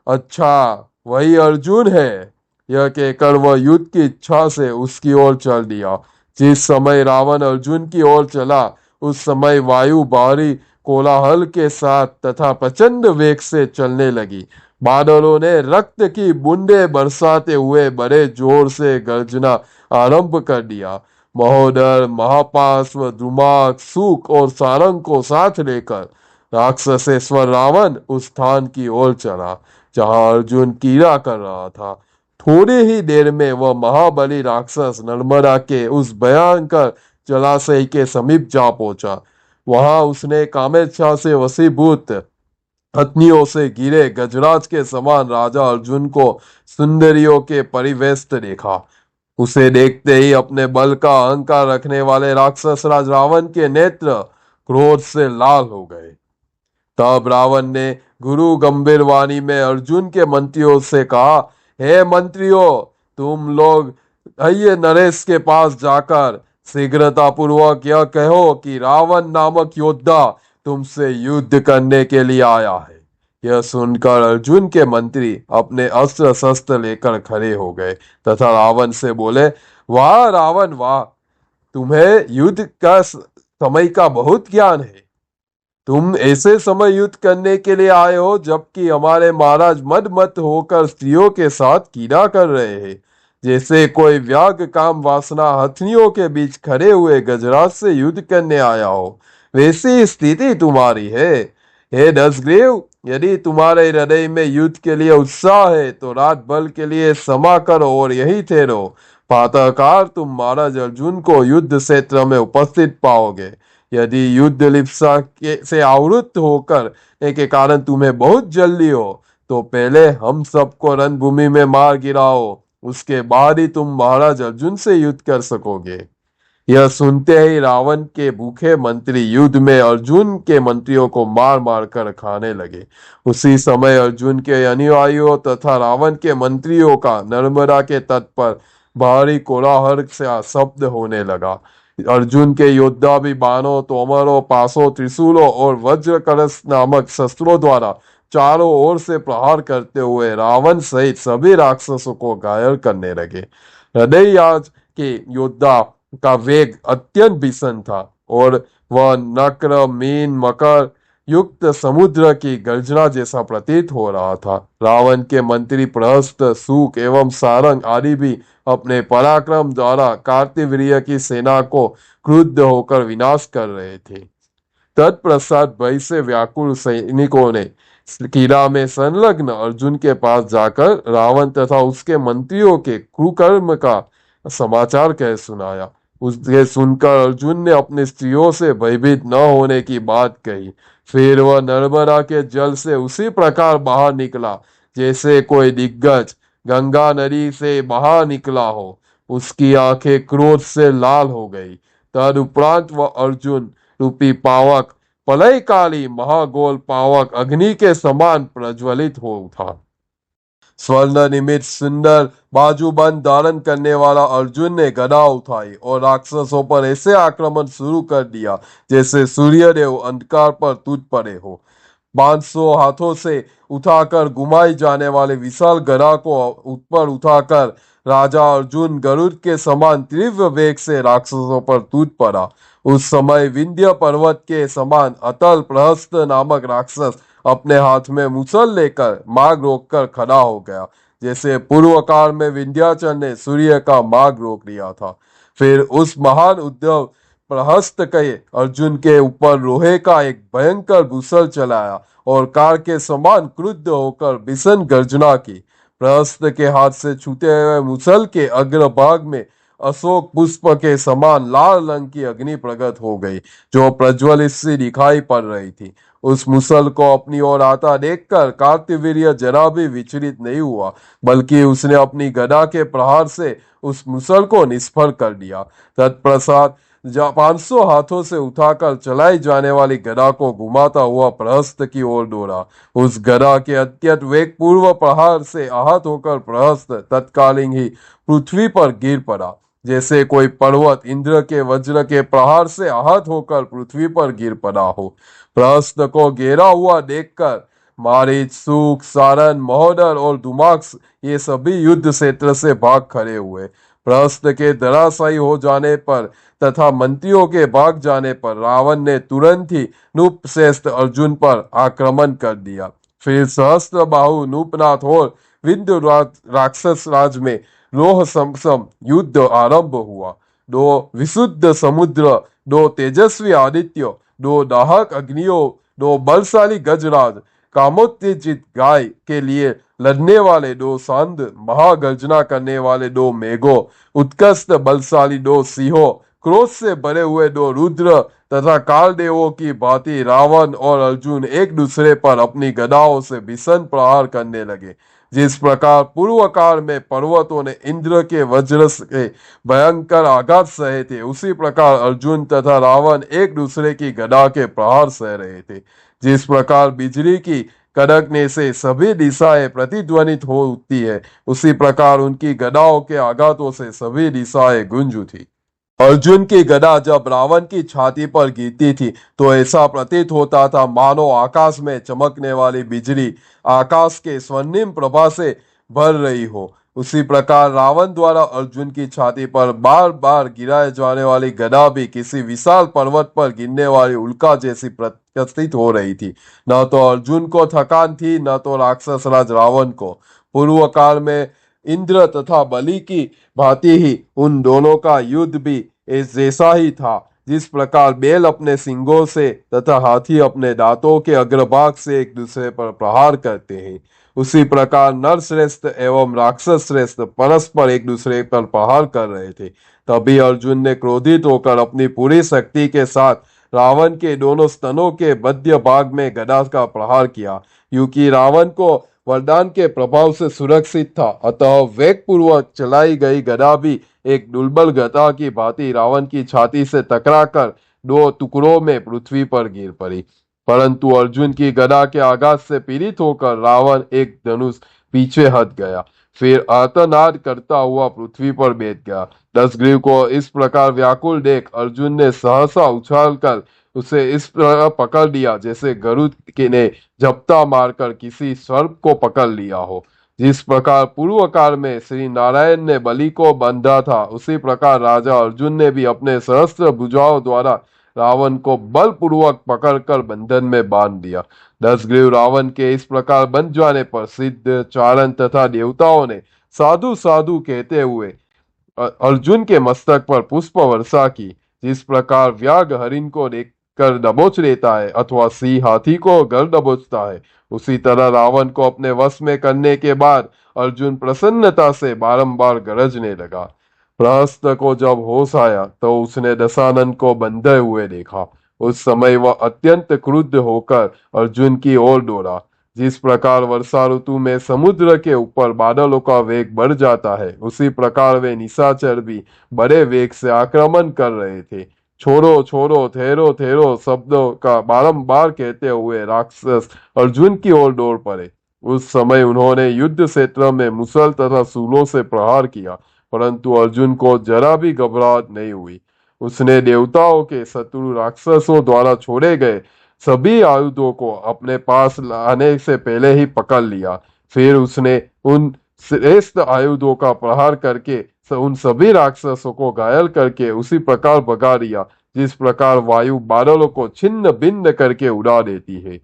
अच्छा वही अर्जुन है। यह कहकर वह युद्ध की इच्छा से उसकी ओर चल दिया। जिस समय रावण अर्जुन की ओर चला, उस समय वायु भारी कोलाहल के साथ तथा प्रचंड वेग से चलने लगी। बादलों ने रक्त की बूंदे बरसाते हुए बड़े जोर से गर्जना आरंभ कर दिया। महोदर, महापार्श्व, द्रुमाक, सूक और सारंग को साथ लेकर राक्षसेश्वर रावण उस स्थान की ओर चला जहां अर्जुन क्रीड़ा कर रहा था। थोड़ी ही देर में वह महाबली राक्षस नर्मदा के उस भयंकर जलाशय के समीप जा पहुंचा। वहां उसने कामेच्छा से वशीभूत हथनियों से घिरे गजराज के समान राजा अर्जुन को सुंदरियों के परिवेष्ट देखा। उसे देखते ही अपने बल का अहंकार रखने वाले राक्षस राज रावण के नेत्र क्रोध से लाल हो गए। तब रावण ने गुरु गंभीर वाणी में अर्जुन के मंत्रियों से कहा, हे मंत्रियों, तुम लोग आइए नरेश के पास जाकर शीघ्रता पूर्वक यह कहो कि रावण नामक योद्धा तुमसे युद्ध करने के लिए आया है। यह सुनकर अर्जुन के मंत्री अपने अस्त्र शस्त्र लेकर खड़े हो गए तथा रावण से बोले, वाह रावण वाह, तुम्हें युद्ध का समय का बहुत ज्ञान है। तुम ऐसे समय युद्ध करने के लिए आए हो जबकि हमारे महाराज मद मत होकर स्त्रियों के साथ कीड़ा कर रहे हैं। जैसे कोई व्याघ्र काम वासना हथनियों के बीच खड़े हुए गजराज से युद्ध करने आया हो, वैसी स्थिति तुम्हारी है। हे दसग्रीव, यदि तुम्हारे हृदय में युद्ध के लिए उत्साह है तो रात बल के लिए समा करो और यही ठहरो। प्रातःकाल तुम महाराज अर्जुन को युद्ध क्षेत्र में उपस्थित पाओगे। यदि युद्ध लिप्सा से आवृत्त होकर के कारण तुम्हें बहुत जल्दी हो तो पहले हम सबको रणभूमि में मार गिराओ, उसके बाद ही तुम महाराज अर्जुन से युद्ध कर सकोगे। यह सुनते ही रावण के भूखे मंत्री युद्ध में अर्जुन के मंत्रियों को मार मार कर खाने लगे। उसी समय अर्जुन के अनुयायियों तथा रावण के मंत्रियों का नर्मदा के तट पर भारी कोलाहल से शब्द होने लगा। अर्जुन के योद्धा भी बाणों, तोमरों, पासों, त्रिशूलों और वज्र कलश नामक शस्त्रों द्वारा चारों ओर से प्रहार करते हुए रावण सहित सभी राक्षसों को घायल करने लगे। हृदयराज के योद्धा का वेग अत्यंत भीषण था और वह नक्र, मीन, मकर युक्त समुद्र की गर्जना जैसा प्रतीत हो रहा था। रावण के मंत्री प्रहस्त, सूक एवं सारंग आदि भी अपने पराक्रम द्वारा कार्तवीर्य की सेना को क्रुद्ध होकर विनाश कर रहे थे। तत्पश्चात भय से व्याकुल सैनिकों ने किला में संलग्न अर्जुन के पास जाकर रावण तथा उसके मंत्रियों के कुकर्म का समाचार कह सुनाया। उसके सुनकर अर्जुन ने अपनी स्त्रियों से भयभीत न होने की बात कही। फिर वह नर्मदा के जल से उसी प्रकार बाहर निकला जैसे कोई दिग्गज गंगा नदी से बाहर निकला हो। उसकी आंखें क्रोध से लाल हो गई। तदुपरांत वह अर्जुन रूपी पावक, प्रलयकाली महागोल पावक अग्नि के समान प्रज्वलित हो उठा। स्वर्ण निमित सुंदर बाजूबंद धारण करने वाला अर्जुन ने गदा उठाई और राक्षसों पर ऐसे आक्रमण शुरू कर दिया जैसे सूर्यदेव अंधकार पर टूट पड़े हो। 500 हाथों से उठाकर घुमाई जाने वाले विशाल गदा को ऊपर उठाकर राजा अर्जुन गरुड़ के समान तीव्र वेग से राक्षसों पर टूट पड़ा। उस समय विंध्य पर्वत के समान अतल प्रहस्त नामक राक्षस अपने हाथ में मुसल लेकर मार्ग रोककर खड़ा हो गया, जैसे पूर्व काल में विंध्याचल ने सूर्य का मार्ग रोक लिया था। फिर उस महान उद्धव प्रहस्त के अर्जुन के ऊपर लोहे का एक भयंकर गुसल चलाया और कार के समान क्रुद्ध होकर भीषण गर्जना की। प्रहस्त के हाथ से छूटे हुए मुसल के अग्रभाग में अशोक पुष्प के समान लाल रंग की अग्नि प्रकट हो गई जो प्रज्वलित सी दिखाई पड़ रही थी। उस मुसल को अपनी ओर आता देखकर कार्तवीर्य जरा भी विचलित नहीं हुआ, बल्कि उसने अपनी गदा के प्रहार से उस मुसल को निष्फल कर दिया। तत्पश्चात 500 हाथों से उठाकर चलाई जाने वाली गदा को घुमाता हुआ प्रहस्त की ओर दौड़ा। उस गदा के अत्यंत वेगपूर्व प्रहार से आहत होकर प्रहस्त तत्कालीन ही पृथ्वी पर गिर पड़ा, जैसे कोई पर्वत इंद्र के वज्र के प्रहार से आहत होकर पृथ्वी पर गिर पड़ा हो। प्रहस्त को घेरा हुआ देखकर मारीच, सूक, सारन, महोदर और दुमाक्ष ये सभी युद्ध क्षेत्र से भाग खड़े हुए। प्रहस्त के धराशायी हो जाने पर तथा मंत्रियों के भाग जाने पर रावण ने तुरंत ही नृपश्रेष्ठ अर्जुन पर आक्रमण कर दिया। फिर सहस्त्र बाहु नृपनाथ और विंध्य राक्षस राज में लोह समसम युद्ध आरंभ हुआ। 2 विशुद्ध समुद्र, 2 तेजस्वी आदित्य, 2 दाहक अग्नियों, 2 बलशाली गजराज, कामोत्तेजित गाय के लिए लड़ने वाले 2 सांड, महागर्जना करने वाले 2 मेघों, उत्कृष्ट बलशाली 2 सिंहों, क्रोध से भरे हुए दो रुद्र तथा कालदेवों की भांति रावण और अर्जुन एक दूसरे पर अपनी गदाओं से भीषण प्रहार करने लगे। जिस प्रकार पूर्व काल में पर्वतों ने इंद्र के वज्र के भयंकर आघात सहे थे, उसी प्रकार अर्जुन तथा रावण एक दूसरे की गदा के प्रहार सह रहे थे। जिस प्रकार बिजली की कड़कने से सभी दिशाएं प्रतिध्वनित हो उठती है, उसी प्रकार उनकी गदाओं के आघातों से सभी दिशाएं गूंज उठी। अर्जुन की गदा जब रावण की छाती पर गिरती थी तो ऐसा प्रतीत होता था मानो आकाश में चमकने वाली बिजली आकाश के स्वर्णिम प्रभा से भर रही हो। उसी प्रकार रावण द्वारा अर्जुन की छाती पर बार बार गिराए जाने वाली गदा भी किसी विशाल पर्वत पर गिरने वाली उल्का जैसी प्रतीत हो रही थी। न तो अर्जुन को थकान थी, न तो राक्षस राज रावण को। पूर्व काल में इंद्र तथा बलि की भांति ही उन दोनों का युद्ध भी इस जैसा ही था। जिस प्रकार बैल अपने सींगों से तथा हाथी अपने दांतों के अग्रभाग से एक दूसरे पर प्रहार करते हैं, उसी प्रकार नर श्रेष्ठ एवं राक्षस श्रेष्ठ परस्पर एक दूसरे पर प्रहार कर रहे थे। तभी अर्जुन ने क्रोधित होकर अपनी पूरी शक्ति के साथ रावण के दोनों स्तनों के मध्य भाग में गदा का प्रहार किया। क्योंकि रावण को वरदान के प्रभाव से सुरक्षित था, अतः वेग पूर्वक चलाई गई गदा भी एक दुर्बल गदा की भांति रावण की छाती से टकराकर दो टुकड़ों में पृथ्वी पर गिर पड़ी। परंतु अर्जुन की गदा के आघात से पीड़ित होकर रावण एक धनुष पीछे हट गया, फिर आर्तनाद करता हुआ पृथ्वी पर बैठ गया। दशग्रीव को इस प्रकार व्याकुल देख अर्जुन ने सहसा उछालकर उसे इस तरह पकड़ लिया जैसे गरुड़ ने झपटा मारकर किसी सर्प को पकड़ लिया हो। जिस प्रकार पूर्व काल में श्री नारायण ने बलि को बांधा था, उसी प्रकार राजा अर्जुन ने भी अपने सहस्त्र भुजाओं द्वारा रावण को बलपूर्वक पकड़कर बंधन में बांध दिया। दशग्रीव रावण के इस प्रकार बंध जाने पर सिद्ध, चारण तथा देवताओं ने साधु साधु कहते हुए अर्जुन के मस्तक पर पुष्प वर्षा की। जिस प्रकार व्याघ्र हरिण को देखकर दबोच लेता है अथवा सिंह हाथी को घर दबोचता है, उसी तरह रावण को अपने वश में करने के बाद अर्जुन प्रसन्नता से बारंबार गरजने लगा। प्रहस्त को जब होश आया तो उसने दशानन को बंधे हुए देखा। उस समय वह अत्यंत क्रुद्ध होकर अर्जुन की ओर दौड़ा। जिस प्रकार वर्षा ऋतु में समुद्र के ऊपर बादलों का वेग बढ़ जाता है, उसी प्रकार वे निशाचर भी बड़े वेग से आक्रमण कर रहे थे। छोड़ो छोड़ो, ठहरो ठहरो शब्दों का बारंबार कहते हुए राक्षस अर्जुन की ओर दौड़ पड़े। उस समय उन्होंने युद्ध क्षेत्र में मुसल तथा सूलों से प्रहार किया, परंतु अर्जुन को जरा भी घबराहट नहीं हुई। उसने देवताओं के शत्रु राक्षसों द्वारा छोड़े गए सभी आयुधों को अपने पास लाने से पहले ही पकड़ लिया। फिर उसने उन श्रेष्ठ आयुधों का प्रहार करके उन सभी राक्षसों को घायल करके उसी प्रकार भगा दिया जिस प्रकार वायु बादलों को छिन्न भिन्न करके उड़ा देती है।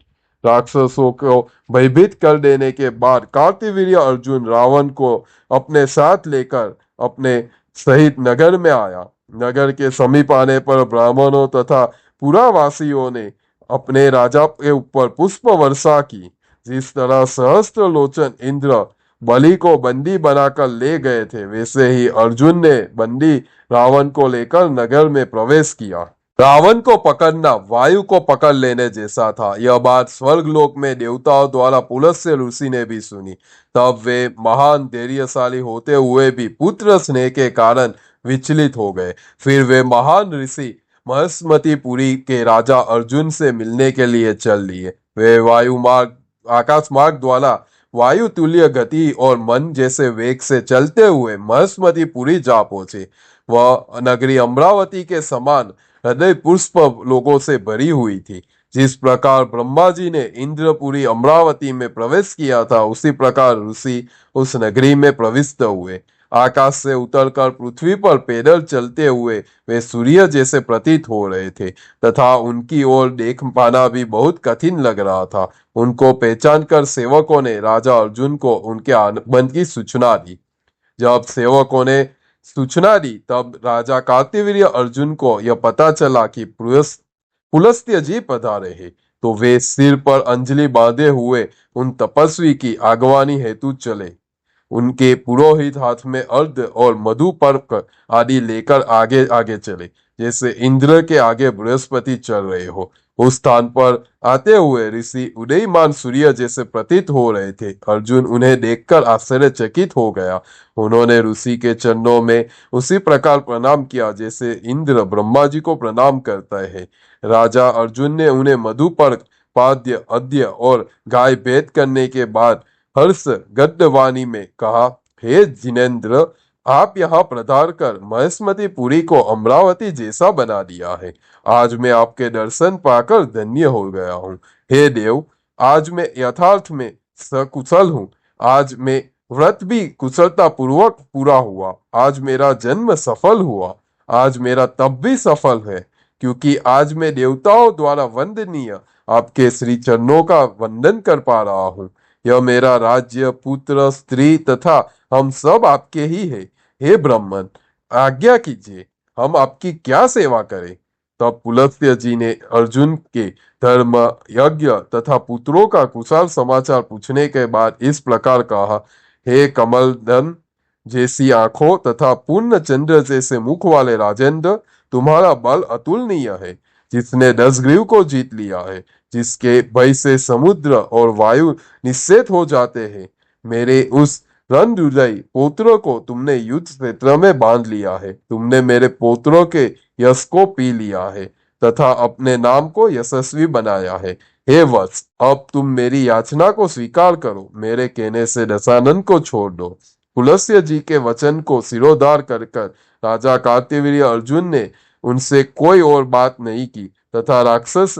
राक्षसों को भयभीत कर देने के बाद कार्तवीर्य अर्जुन रावण को अपने साथ लेकर अपने सहित नगर में आया। नगर के समीप आने पर ब्राह्मणों तथा पुरावासियों ने अपने राजा के ऊपर पुष्प वर्षा की। जिस तरह सहस्त्र लोचन इंद्र बलि को बंदी बनाकर ले गए थे, वैसे ही अर्जुन ने बंदी रावण को लेकर नगर में प्रवेश किया। रावण को पकड़ना वायु को पकड़ लेने जैसा था। यह बात स्वर्गलोक में देवताओं द्वारा पुलस्त्य ऋषि ने भी सुनी। तब वे महान धैर्यशाली होते हुए भी पुत्र स्नेह के कारण विचलित हो गए। फिर वे महान ऋषि महेश्मतिपुरी के राजा अर्जुन से मिलने के लिए चल लिए। वे वायु मार्ग आकाश मार्ग द्वारा वायु तुल्य गति और मन जैसे वेग से चलते हुए महेश्मतिपुरी जा पहुंचे। वह नगरी अमरावती के समान हृदय पुष्प लोगों से भरी हुई थी। जिस प्रकार ब्रह्मा जी ने इंद्रपुरी अमरावती में प्रवेश किया था, उसी प्रकार ऋषि उस नगरी में प्रविष्ट हुए। आकाश से उतरकर पृथ्वी पर पैदल चलते हुए वे सूर्य जैसे प्रतीत हो रहे थे तथा उनकी ओर देख पाना भी बहुत कठिन लग रहा था। उनको पहचान कर सेवकों ने राजा अर्जुन को उनके आगमन की सूचना दी। जब सेवकों ने सूचना दी तब राजा कार्तवीर्य अर्जुन को यह पता चला कि पुलस्त्य जी पधारे हैं, तो वे सिर पर अंजलि बांधे हुए उन तपस्वी की आगवानी हेतु चले। उनके पुरोहित हाथ में अर्ध और मधु पर्क आदि लेकर आगे आगे चले। जैसे इंद्र के आगे बृहस्पति चल रहे हो। उस स्थान पर आते हुए ऋषि उदयमान सूर्य जैसे प्रतीत हो रहे थे। अर्जुन उन्हें देखकर आश्चर्यचकित हो गया। उन्होंने ऋषि के चरणों में उसी प्रकार प्रणाम किया जैसे इंद्र ब्रह्मा जी को प्रणाम करता है। राजा अर्जुन ने उन्हें मधुपर्क, पाद्य, अद्य और गाय भेंट करने के बाद हर्ष गद्यवाणी में कहा, हे जिनेन्द्र, आप यहाँ पधार कर महेश्मतीपुरी को अमरावती जैसा बना दिया है। आज मैं आपके दर्शन पाकर धन्य हो गया हूँ। हे देव, आज मैं यथार्थ में सकुशल हूँ। आज मैं व्रत भी कुशलता पूर्वक पूरा हुआ। आज मेरा जन्म सफल हुआ। आज मेरा तप भी सफल है, क्योंकि आज मैं देवताओं द्वारा वंदनीय आपके श्री चरणों का वंदन कर पा रहा हूँ। यह मेरा राज्य, पुत्र, स्त्री तथा हम सब आपके ही है। हे ब्राह्मण, आज्ञा कीजिए, हम आपकी क्या सेवा करें। तब पुलस्त्य जी ने अर्जुन के धर्म, यज्ञ तथा पुत्रों का कुशल समाचार पूछने के बाद इस प्रकार कहा, हे कमलदन जैसी आंखों तथा पूर्ण चंद्र जैसे मुख वाले राजेंद्र, तुम्हारा बल अतुलनीय है। जिसने 10 ग्रीव को जीत लिया है, जिसके भय से समुद्र और वायु निश्चेत हो जाते हैं, मेरे उस रणहृदय पौत्र को तुमने युद्ध क्षेत्र में बांध लिया है। तुमने मेरे पौत्रों के यश को पी लिया है तथा अपने नाम को यशस्वी बनाया है। हे वत्स, अब तुम मेरी याचना को स्वीकार करो। मेरे कहने से दशानन को छोड़ दो। पुलस्त्य जी के वचन को सिरोधार कर राजा कार्तवीर्य अर्जुन ने उनसे कोई और बात नहीं की तथा राक्षस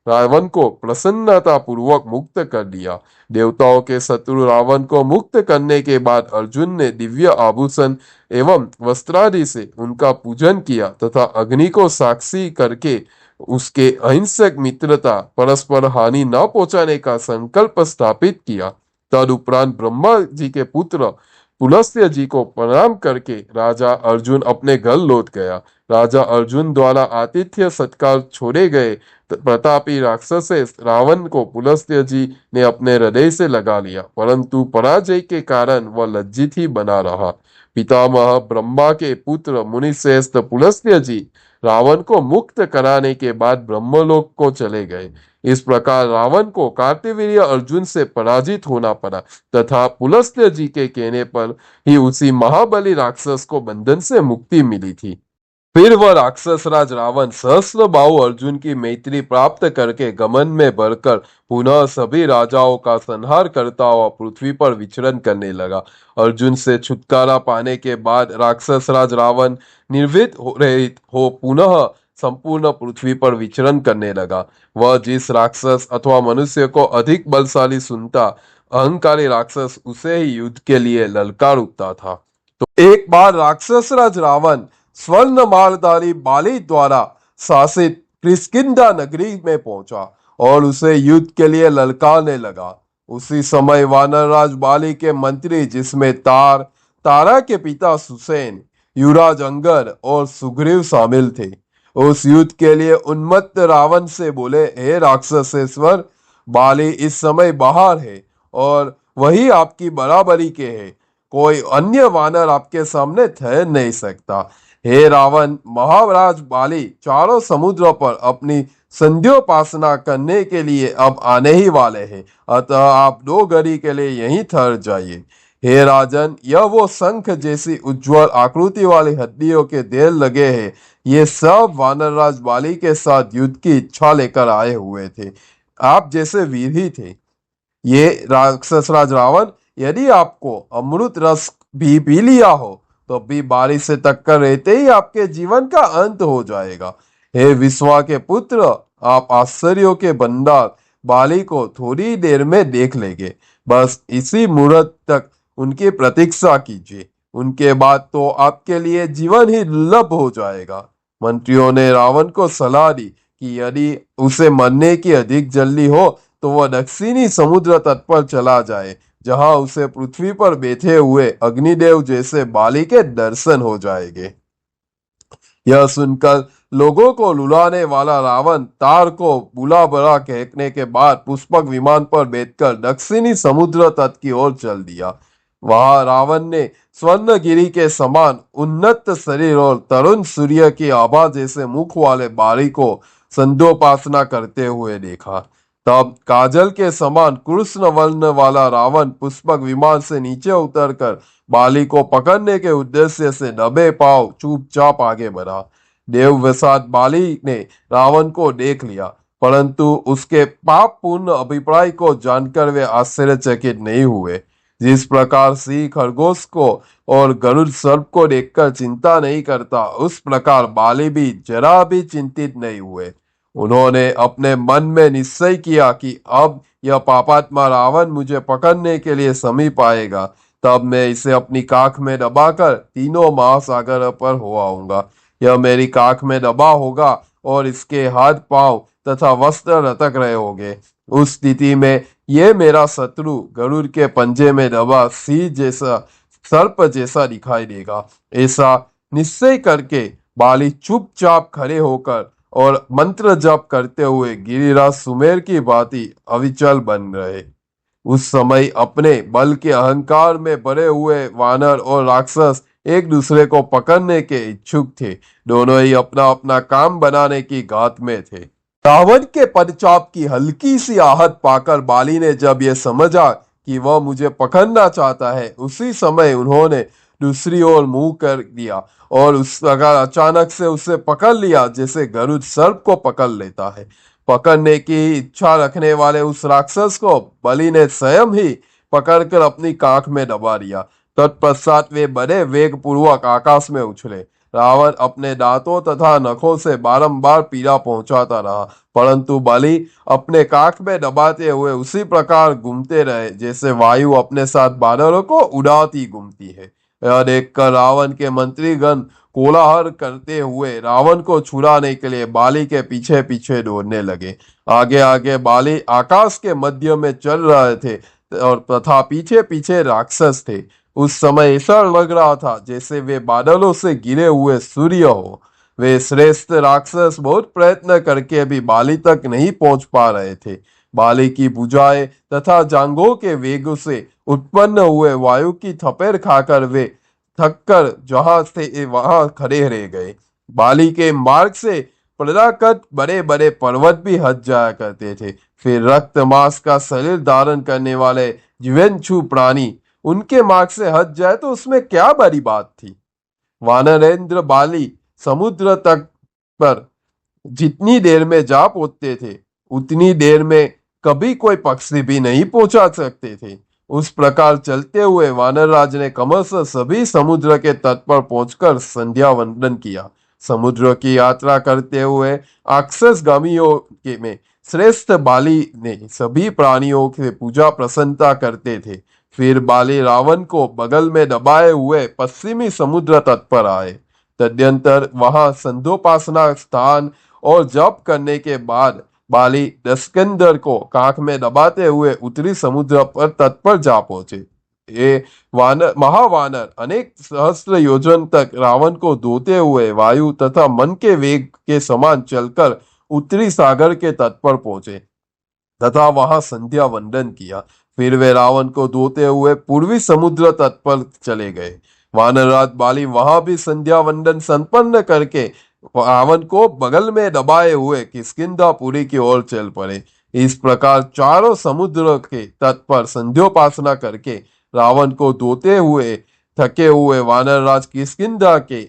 रावण को प्रसन्नता पूर्वक मुक्त कर दिया। देवताओं के शत्रु रावण को मुक्त करने के बाद अर्जुन ने दिव्य आभूषण एवं वस्त्रादि से उनका पूजन किया तथा अग्नि को साक्षी करके उसके अहिंसक मित्रता, परस्पर हानि न पहुंचाने का संकल्प स्थापित किया। तदुपरांत ब्रह्मा जी के पुत्र पुलस्त्य जी को प्रणाम करके राजा अर्जुन अपने घर लौट गया। राजा अर्जुन द्वारा आतिथ्य सत्कार छोड़े गए प्रतापी राक्षस रावण को पुलस्त्य जी ने अपने हृदय से लगा लिया, परंतु पराजय के कारण वह लज्जित ही बना रहा। पितामह ब्रह्मा के पुत्र मुनिश्रेष्ठ पुलस्त्य जी रावण को मुक्त कराने के बाद ब्रह्मलोक को चले गए। इस प्रकार रावण को कार्तवीर्य अर्जुन से पराजित होना पड़ा तथा पुलस्त्य जी के कहने पर ही उसी महाबली राक्षस को बंधन से मुक्ति मिली थी। फिर वह राक्षस राज रावण सहस्त्र बाहु अर्जुन की मैत्री प्राप्त करके गमन में बढ़कर पुनः सभी राजाओं का संहार करता हुआ पृथ्वी पर विचरण करने लगा। अर्जुन से छुटकारा पाने के बाद राक्षस राज रावण निर्भीत रहित हो पुनः संपूर्ण पृथ्वी पर विचरण करने लगा। वह जिस राक्षस अथवा मनुष्य को अधिक बलशाली सुनता, अहंकारी राक्षस उसे ही युद्ध के लिए ललकार उठता था। तो एक बार राक्षस राज रावण स्वर्ण मालधारी बाली द्वारा शासित किष्किंधा नगरी में पहुंचा और उसे युद्ध के लिए ललकारने लगा। उसी समय वानरराज बाली के मंत्री, जिसमें तारा के पिता सुसेन, युवराज अंगद और सुग्रीव शामिल थे, उस युद्ध के लिए उन्मत्त रावण से बोले, हे राक्षसेश्वर, बाली इस समय बाहर है और वही आपकी बराबरी के है। कोई अन्य वानर आपके सामने ठहर नहीं सकता। हे रावण, महाराज बाली चारों समुद्रों पर अपनी संध्योपासना करने के लिए अब आने ही वाले हैं, अतः आप 2 घड़ी के लिए यहीं ठहर जाइए। हे राजन, यह वो शंख जैसी उज्जवल आकृति वाली हड्डियों के ढेर लगे हैं। ये सब वानरराज बाली के साथ युद्ध की इच्छा लेकर आए हुए थे। आप जैसे वीर ही थे। ये राक्षस राज रावण, यदि आपको अमृत रस भी पी लिया हो तो भी बारिश से टक्कर रहते ही आपके जीवन का अंत हो जाएगा। हे विश्वा के पुत्र, आप आश्चर्यों के भंडार बाली को थोड़ी देर में देख लेंगे। बस इसी मुहूर्त तक उनकी प्रतीक्षा कीजिए, उनके बाद तो आपके लिए जीवन ही दुर्लभ हो जाएगा। मंत्रियों ने रावण को सलाह दी कि यदि उसे मरने की अधिक जल्दी हो तो वह दक्षिणी समुद्र तट पर चला जाए, जहां उसे पृथ्वी पर बैठे हुए अग्निदेव जैसे बाली के दर्शन हो जाएंगे। यह सुनकर लोगों को लुभाने वाला रावण तार को बुला भरा कहने के बाद पुष्पक विमान पर बैठकर दक्षिणी समुद्र तट की ओर चल दिया। वहां रावण ने स्वर्णगिरी के समान उन्नत शरीर और तरुण सूर्य की आभा जैसे मुख वाले बाली को संध्योपासना करते हुए देखा। तब काजल के समान कृष्ण वर्ण वाला रावण पुष्पक विमान से नीचे उतरकर बाली को पकड़ने के उद्देश्य से दबे पांव चुपचाप आगे बढ़ा। देववसात बाली ने रावण को देख लिया, परंतु उसके पापपूर्ण अभिप्राय को जानकर वे आश्चर्यचकित नहीं हुए। जिस प्रकार सिंह खरगोश को और गरुड़ सर्प को देखकर चिंता नहीं करता, उस प्रकार बाली भी जरा भी चिंतित नहीं हुए। उन्होंने अपने मन में निश्चय किया कि अब यह पापात्मा रावण मुझे पकड़ने के लिए समीप आएगा, तब मैं इसे अपनी काख में दबाकर तीनों महासागर पर हो आऊंगा। यह मेरी काख में दबा होगा और इसके हाथ पांव तथा वस्त्र लटक रहे होंगे। उस स्थिति में ये मेरा शत्रु गरुड़ के पंजे में दबा सिंह जैसा सर्प जैसा दिखाई देगा। ऐसा निश्चय करके बाली चुपचाप खड़े होकर और मंत्र जप करते हुए गिरिराज सुमेर की भांति अविचल बन रहे। उस समय अपने बल के अहंकार में भरे हुए वानर और राक्षस एक दूसरे को पकड़ने के इच्छुक थे। दोनों ही अपना अपना काम बनाने की घात में थे। रावण के पदचाप की हल्की सी आहट पाकर बाली ने जब यह समझा कि वह मुझे पकड़ना चाहता है, उसी समय उन्होंने दूसरी ओर मुंह कर दिया और उस प्रकार अचानक से उसे पकड़ लिया जैसे गरुड़ सर्प को पकड़ लेता है। पकड़ने की इच्छा रखने वाले उस राक्षस को बलि ने स्वयं ही पकड़कर अपनी काख में दबा दिया। तत्पश्चात वे बड़े वेग पूर्वक आकाश में उछले। रावण अपने दांतों तथा नखों से बारंबार पीड़ा पहुंचाता रहा, परंतु बलि अपने काख में दबाते हुए उसी प्रकार घूमते रहे जैसे वायु अपने साथ बादलों को उड़ाती घूमती है। यह देखकर रावण के मंत्रीगण कोलाहल करते हुए रावण को छुड़ाने के लिए बाली के पीछे पीछे दौड़ने लगे। आगे आगे बाली आकाश के मध्य में चल रहे थे और तथा पीछे पीछे राक्षस थे। उस समय ऐसा लग रहा था जैसे वे बादलों से गिरे हुए सूर्य हो। वे श्रेष्ठ राक्षस बहुत प्रयत्न करके भी बाली तक नहीं पहुंच पा रहे थे। बाली की भुजाएं तथा जांघों के वेग से उत्पन्न हुए वायु की थपेड़ खाकर वे थककर जहां थे वहां खड़े रह गए। बाली के मार्ग से पलायन बड़े बड़े पर्वत भी हट जाया करते थे। फिर रक्त मांस का शरीर धारण करने वाले जीवंछू प्राणी उनके मार्ग से हट जाए तो उसमें क्या बड़ी बात थी। वानरेंद्र बाली समुद्र तक पर जितनी देर में जा पहुंचते थे, उतनी देर में कभी कोई पक्षी भी नहीं पहुंचा सकते थे। उस प्रकार चलते हुए वानरराज ने क्रमशः सभी समुद्र के तट पर पहुंचकर संध्या वंदन किया। समुद्र की यात्रा करते हुए अक्षसगामियों के में श्रेष्ठ बाली ने सभी प्राणियों की पूजा प्रसन्नता करते थे। फिर बाली रावण को बगल में दबाए हुए पश्चिमी समुद्र तट पर आए। तदनंतर वहां संध्योपासना स्थान और जप करने के बाद बाली दस्कंदर को काख में दबाते हुए उत्तरी समुद्र पर तट पर जा पहुंचे। ये वानर महावानर अनेक सहस्त्र योजन तक रावण को धोते हुए वायु तथा मन के वेग के समान चलकर उत्तरी सागर के तट पर पहुंचे तथा वहां संध्या वंदन किया। फिर वे रावण को धोते हुए पूर्वी समुद्र तट पर चले गए। वानरराज बाली वहां भी संध्या वंदन संपन्न करके रावण को बगल में दबाए हुए किष्किंधापुरी की ओर चल पड़े। इस प्रकार चारों समुद्र के तट पर संध्योपासना करके रावण को धोते हुए थके हुए वानरराज किष्किंधा के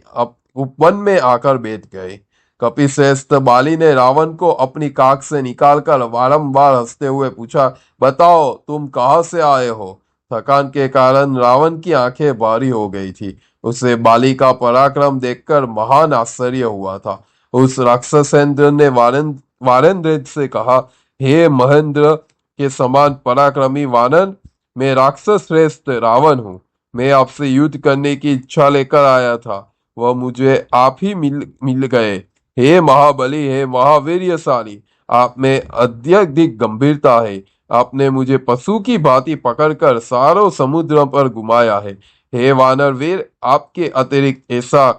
उपवन में आकर बैठ गए। कपिश्रेष्ठ बाली ने रावण को अपनी काख से निकालकर बारंबार हंसते हुए पूछा, बताओ तुम कहाँ से आए हो? थकान के कारण रावण की आंखें भारी हो गई थी। उसे बाली का पराक्रम देखकर महान आश्चर्य हुआ था। उस राक्षसेंद्र ने वारेंद्र से कहा, हे महेंद्र के समान पराक्रमी वानर, मैं राक्षस श्रेष्ठ रावण हूँ। मैं आपसे युद्ध करने की इच्छा लेकर आया था, वह मुझे आप ही मिल गए। हे महाबली, हे महावीर्यशाली, आप में अत्यधिक गंभीरता है। आपने मुझे पशु की भांति पकड़कर सारों समुद्र पर घुमाया है। हे वानर वीर, आपके अतिरिक्त ऐसा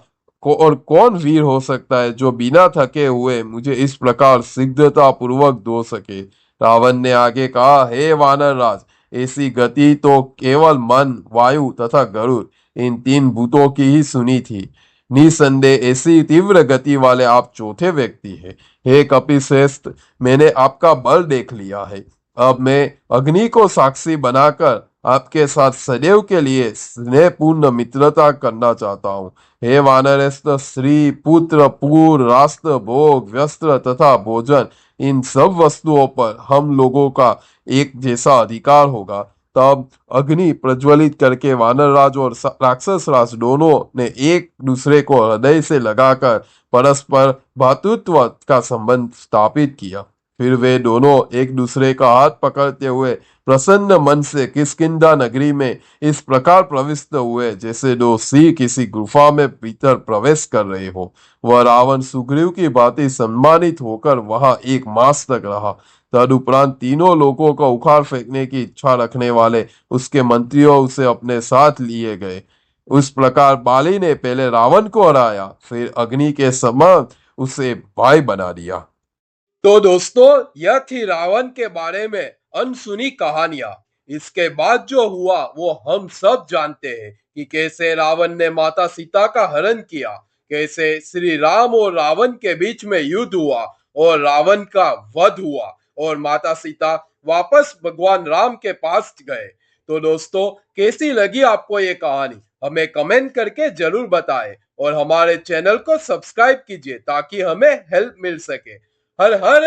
और कौन वीर हो सकता है जो बिना थके हुए मुझे इस प्रकार शीघ्रता पूर्वक धो सके। रावण ने आगे कहा, हे वानर राज, ऐसी गति तो केवल मन, वायु तथा गरुड़ इन तीन भूतों की ही सुनी थी। निसंदेह ऐसी तीव्र गति वाले आप चौथे व्यक्ति हैं। हे कपिश्रेष्ठ, मैंने आपका बल देख लिया है। अब मैं अग्नि को साक्षी बनाकर आपके साथ सदैव के लिए स्नेहपूर्ण मित्रता करना चाहता हूँ। हे वानरेश्वर, स्त्री, पुत्र, पूर, राष्ट्र, भोग, वस्त्र तथा भोजन इन सब वस्तुओं पर हम लोगों का एक जैसा अधिकार होगा। तब अग्नि प्रज्वलित करके वानरराज और राक्षस राज दोनों ने एक दूसरे को हृदय से लगाकर परस्पर भातृत्व का संबंध स्थापित किया। फिर वे दोनों एक दूसरे का हाथ पकड़ते हुए प्रसन्न मन से किष्किंधा नगरी में इस प्रकार प्रविष्ट हुए जैसे दो सिंह किसी गुफा में भीतर प्रवेश कर रहे हो। वह रावण सुग्रीव की भांति सम्मानित होकर वहां एक मास तक रहा। तदुपरांत तीनों लोगों को उखाड़ फेंकने की इच्छा रखने वाले उसके मंत्रियों उसे अपने साथ लिए गए। उस प्रकार बाली ने पहले रावण को हराया, फिर अग्नि के समान उसे भाई बना दिया। तो दोस्तों, यह थी रावण के बारे में अनसुनी कहानियां। इसके बाद जो हुआ वो हम सब जानते हैं कि कैसे रावण ने माता सीता का हरण किया, कैसे श्री राम और रावण के बीच में युद्ध हुआ और रावण का वध हुआ और माता सीता वापस भगवान राम के पास गए। तो दोस्तों, कैसी लगी आपको ये कहानी? हमें कमेंट करके जरूर बताएं और हमारे चैनल को सब्सक्राइब कीजिए ताकि हमें हेल्प मिल सके। हर हर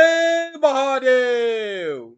महादेव।